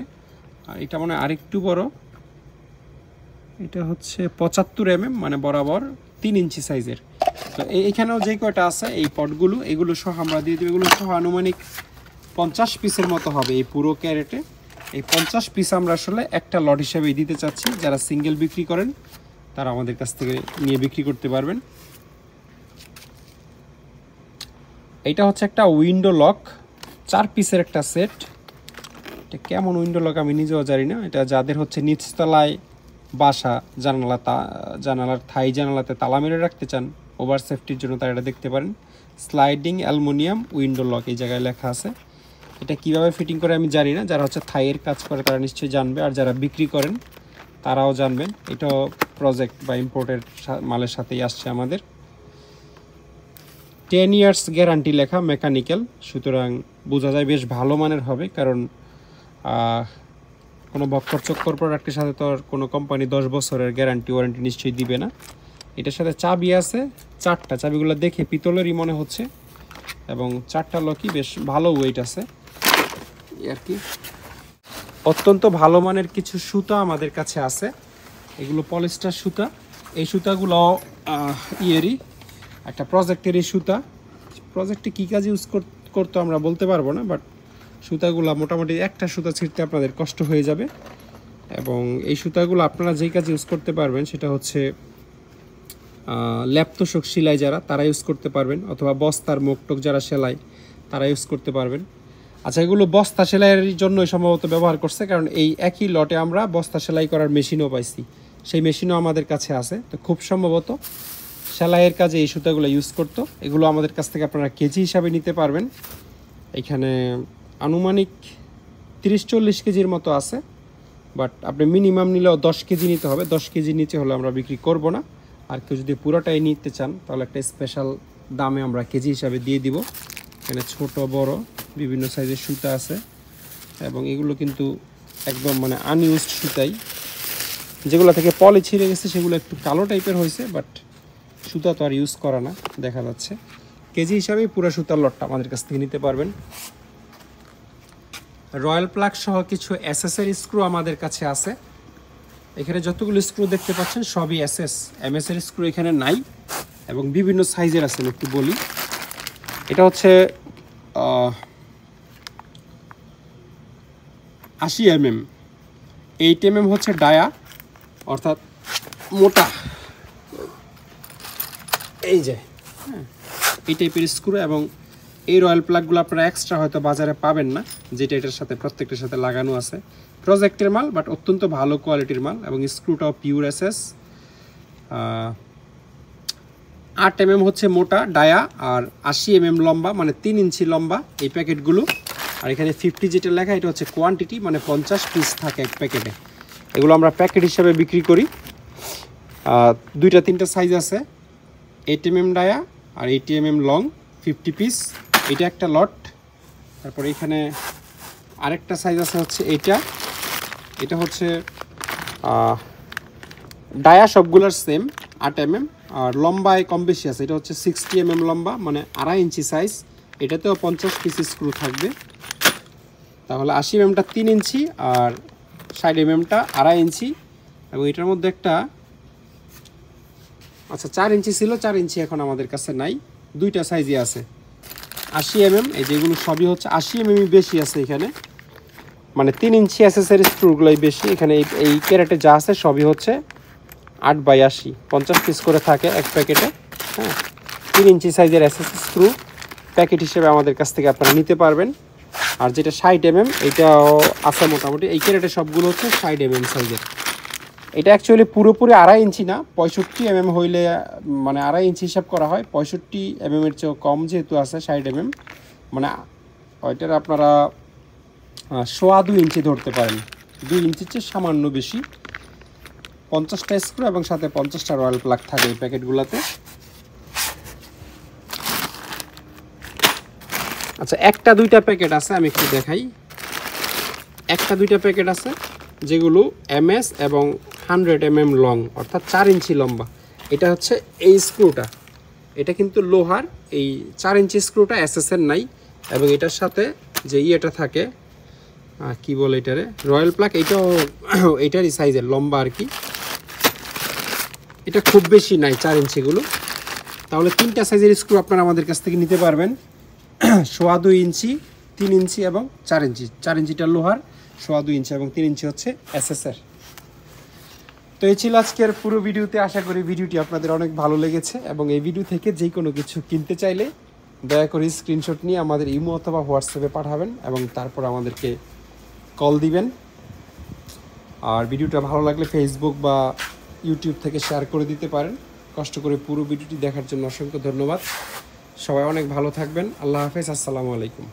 আর এটা মানে আরেকটু বড়, এটা হচ্ছে 75 mm, মানে বরাবর 3 ইঞ্চি সাইজের। তো এইখানেও যে কয়টা আছে এই পটগুলো, এগুলো সহ আমরা দিয়ে দেবো। এগুলো সহ আনুমানিক 50 পিসের মতো হবে এই পুরো ক্যারেটে। এই 50 পিস আমরা আসলে একটা লট হিসেবে দিতে চাচ্ছি। যারা সিঙ্গেল বিক্রি করেন তারা আমাদের কাছ থেকে নিয়ে বিক্রি করতে পারবেন। এটা হচ্ছে একটা উইন্ডো লক, 4 পিসের একটা সেট। এটা কেমন উইন্ডো লক আমি নিজেও জানি না। এটা যাদের হচ্ছে নিচতলায় বাসা, জানালার থাই জানালাতে তালা মেরে রাখতে চান ওভার সেফটির জন্য, তারা এটা দেখতে পারেন। স্লাইডিং অ্যালুমিনিয়াম উইন্ডো লক এই জায়গায় লেখা আছে। এটা কিভাবে ফিটিং করে আমি জানি না, যারা হচ্ছে থাইয়ের কাজ করে তারা নিশ্চয়ই জানবে, আর যারা বিক্রি করেন তারাও জানবেন। এটাও প্রজেক্ট বা ইম্পোর্টের মালের সাথেই আসছে আমাদের। 10 ইয়ার্স গ্যারান্টি লেখা, মেকানিক্যাল, সুতরাং বোঝা যায় বেশ ভালো মানের হবে। কারণ কোনো বক্কর চক্কর প্রোডাক্টের সাথে তো আর কোনো কোম্পানি 10 বছরের গ্যারান্টি ওয়ারেন্টি নিশ্চয়ই দিবে না। এটার সাথে চাবি আছে 4টা, চাবিগুলো দেখে পিতলেরই মনে হচ্ছে, এবং 4টা লকই বেশ ভালো ওয়েট আছে আর কি। অত্যন্ত ভালো মানের কিছু সুতা আমাদের কাছে আছে, এগুলো পলিস্টার সুতা। এই সুতাগুলো ইয়েরই একটা প্রজেক্টেরই সুতা। প্রজেক্টে কী কাজ ইউজ করতো আমরা বলতে পারবো না, বাট সুতাগুলো মোটামুটি একটা সুতা ছিঁড়তে আপনাদের কষ্ট হয়ে যাবে। এবং এই সুতাগুলো আপনারা যেই কাজ ইউজ করতে পারবেন সেটা হচ্ছে ল্যাপতোষক সেলাই যারা, তারা ইউজ করতে পারবেন, অথবা বস্তার মুখটুক যারা সেলাই তারা ইউজ করতে পারবেন। আচ্ছা, এগুলো বস্তা সেলাইয়ের জন্যই সম্ভবত ব্যবহার করছে, কারণ এই একই লটে আমরা বস্তা সেলাই করার মেশিনও পাইছি, সেই মেশিনও আমাদের কাছে আছে। তো খুব সম্ভবত সেলাইয়ের কাজে এই সুতাগুলো ইউজ করতো। এগুলো আমাদের কাছ থেকে আপনারা কেজি হিসাবে নিতে পারবেন। এখানে আনুমানিক 30-40 কেজির মতো আছে, বাট আপনি মিনিমাম নিলেও 10 কেজি নিতে হবে। 10 কেজি নিচে হলে আমরা বিক্রি করব না। আর কেউ যদি পুরোটাই নিতে চান তাহলে একটা স্পেশাল দামে আমরা কেজি হিসাবে দিয়ে দিব। এখানে ছোট বড় বিভিন্ন সাইজের সুতা আছে এবং এগুলো কিন্তু একদম মানে আনইউজড সুতাই, যেগুলো থেকে পলি ছিঁড়ে গেছে সেগুলো একটু কালো টাইপের হয়েছে, বাট সুতা তো আর ইউজ করা না, দেখা যাচ্ছে। কেজি হিসাবেই পুরো সুতার লটটা আমাদের কাছ থেকে নিতে পারবেন। রয়্যাল প্লাগ সহ কিছু এসএসের স্ক্রু আমাদের কাছে আছে। এখানে যতগুলো স্ক্রু দেখতে পাচ্ছেন সবই এসএস, এমএস এর স্ক্রু এখানে নাই এবং বিভিন্ন সাইজের আছে। একটু বলি, এটা হচ্ছে 80 mm, 8 mm হচ্ছে ডায়া অর্থাৎ মোটা, এই যে এই টাইপের স্ক্রু। এবং এই রয়্যাল প্লাগগুলো আপনারা এক্সট্রা হয়তো বাজারে পাবেন না, যেটা এটার সাথে প্রত্যেকটার সাথে লাগানো আছে। প্রজেক্টের মাল, বাট অত্যন্ত ভালো কোয়ালিটির মাল এবং স্ক্রুটাও পিওর এসএস। 8 mm হচ্ছে মোটা ডায়া আর 80 mm লম্বা, মানে 3 ইঞ্চি লম্বা এই প্যাকেটগুলো। আর এখানে 50 যেটা লেখা এটা হচ্ছে কোয়ান্টিটি, মানে 50 পিস থাকে এক প্যাকেটে। এগুলো আমরা প্যাকেট হিসাবে বিক্রি করি। 2-3টা সাইজ আছে, 8 mm ডায়া আর 80 mm লং, 50 পিস, এটা একটা লট। তারপরে এখানে আরেকটা সাইজ আছে হচ্ছে এটা হচ্ছে ডায়া সবগুলোর সেম 8 mm, আর লম্বায় কম বেশি আছে। এটা হচ্ছে 60 mm লম্বা, মানে 2.5 ইঞ্চি সাইজ। এটাতেও 50 পিস স্ক্রু থাকবে। তাহলে 80 mmটা 3 ইঞ্চি আর 60 mmটা 2.5 ইঞ্চি। এবং এটার মধ্যে একটা 4 ইঞ্চি ছিল, 4 ইঞ্চি এখন আমাদের কাছে নাই, 2টা সাইজই আছে। 80 mm, এই যেগুলো সবই হচ্ছে 80 mm বেশি আছে এখানে, মানে 3 ইঞ্চি এসএসের স্ক্রুগুলোই বেশি। এখানে এই ক্যারেটে যা আছে সবই হচ্ছে 8/80, 50 পিস করে থাকে এক প্যাকেটে। হ্যাঁ, 3 ইঞ্চি সাইজের এসএস স্ক্রু প্যাকেট হিসেবে আমাদের কাছ থেকে আপনারা নিতে পারবেন। আর যেটা 60 mm এইটাও আছে মোটামুটি। এই ক্যারেটে সবগুলো হচ্ছে 60 mm সাইজের। এটা অ্যাকচুয়ালি পুরোপুরি 2.5 ইঞ্চি না, 65 mm হইলে মানে 2.5 ইঞ্চি হিসাব করা হয়। 65 mm এর চেয়েও কম যেহেতু আছে 60 mm, মানে ওইটার আপনারা 2.25 ইঞ্চি ধরতে পারেন। 2 ইঞ্চির চেয়ে সামান্য বেশি। 50টা স্ক্রু এবং সাথে 50টা রয়্যাল প্লাগ থাকে এই প্যাকেটগুলোতে। আচ্ছা, 1-2টা প্যাকেট আছে, আমি একটু দেখাই। 1-2টা প্যাকেট আছে যেগুলো এমএস এবং 100 mm লং, অর্থাৎ 4 ইঞ্চি লম্বা। এটা হচ্ছে এই স্ক্রুটা, এটা কিন্তু লোহার। এই 4 ইঞ্চি স্ক্রুটা এসএসের নাই এবং এটার সাথে যে ইয়েটা থাকে কি বলে এটারে, রয়্যাল প্লাগ, এটাও এটারই সাইজের লম্বা আর কি। এটা খুব বেশি নাই 4 ইঞ্চিগুলো। তাহলে 3টা সাইজের স্ক্রু আপনারা আমাদের কাছ থেকে নিতে পারবেন, 2.25 ইঞ্চি, 3 ইঞ্চি এবং 4 ইঞ্চি। 4 ইঞ্চিটা লোহার, 2.25 ইঞ্চি এবং 3 ইঞ্চি হচ্ছে এসএসের। তো এই ছিল আজকের পুরো ভিডিওতে। আশা করি ভিডিওটি আপনাদের অনেক ভালো লেগেছে এবং এই ভিডিও থেকে যে কোনো কিছু কিনতে চাইলে দয়া করে স্ক্রিনশট নিয়ে আমাদের ইমো অথবা হোয়াটসঅ্যাপে পাঠাবেন এবং তারপর আমাদেরকে কল দিবেন। আর ভিডিওটা ভালো লাগলে ফেসবুক বা ইউটিউব থেকে শেয়ার করে দিতে পারেন। কষ্ট করে পুরো ভিডিওটি দেখার জন্য অসংখ্য ধন্যবাদ। সবাই অনেক ভালো থাকবেন। আল্লাহ হাফেজ, আসসালামু আলাইকুম।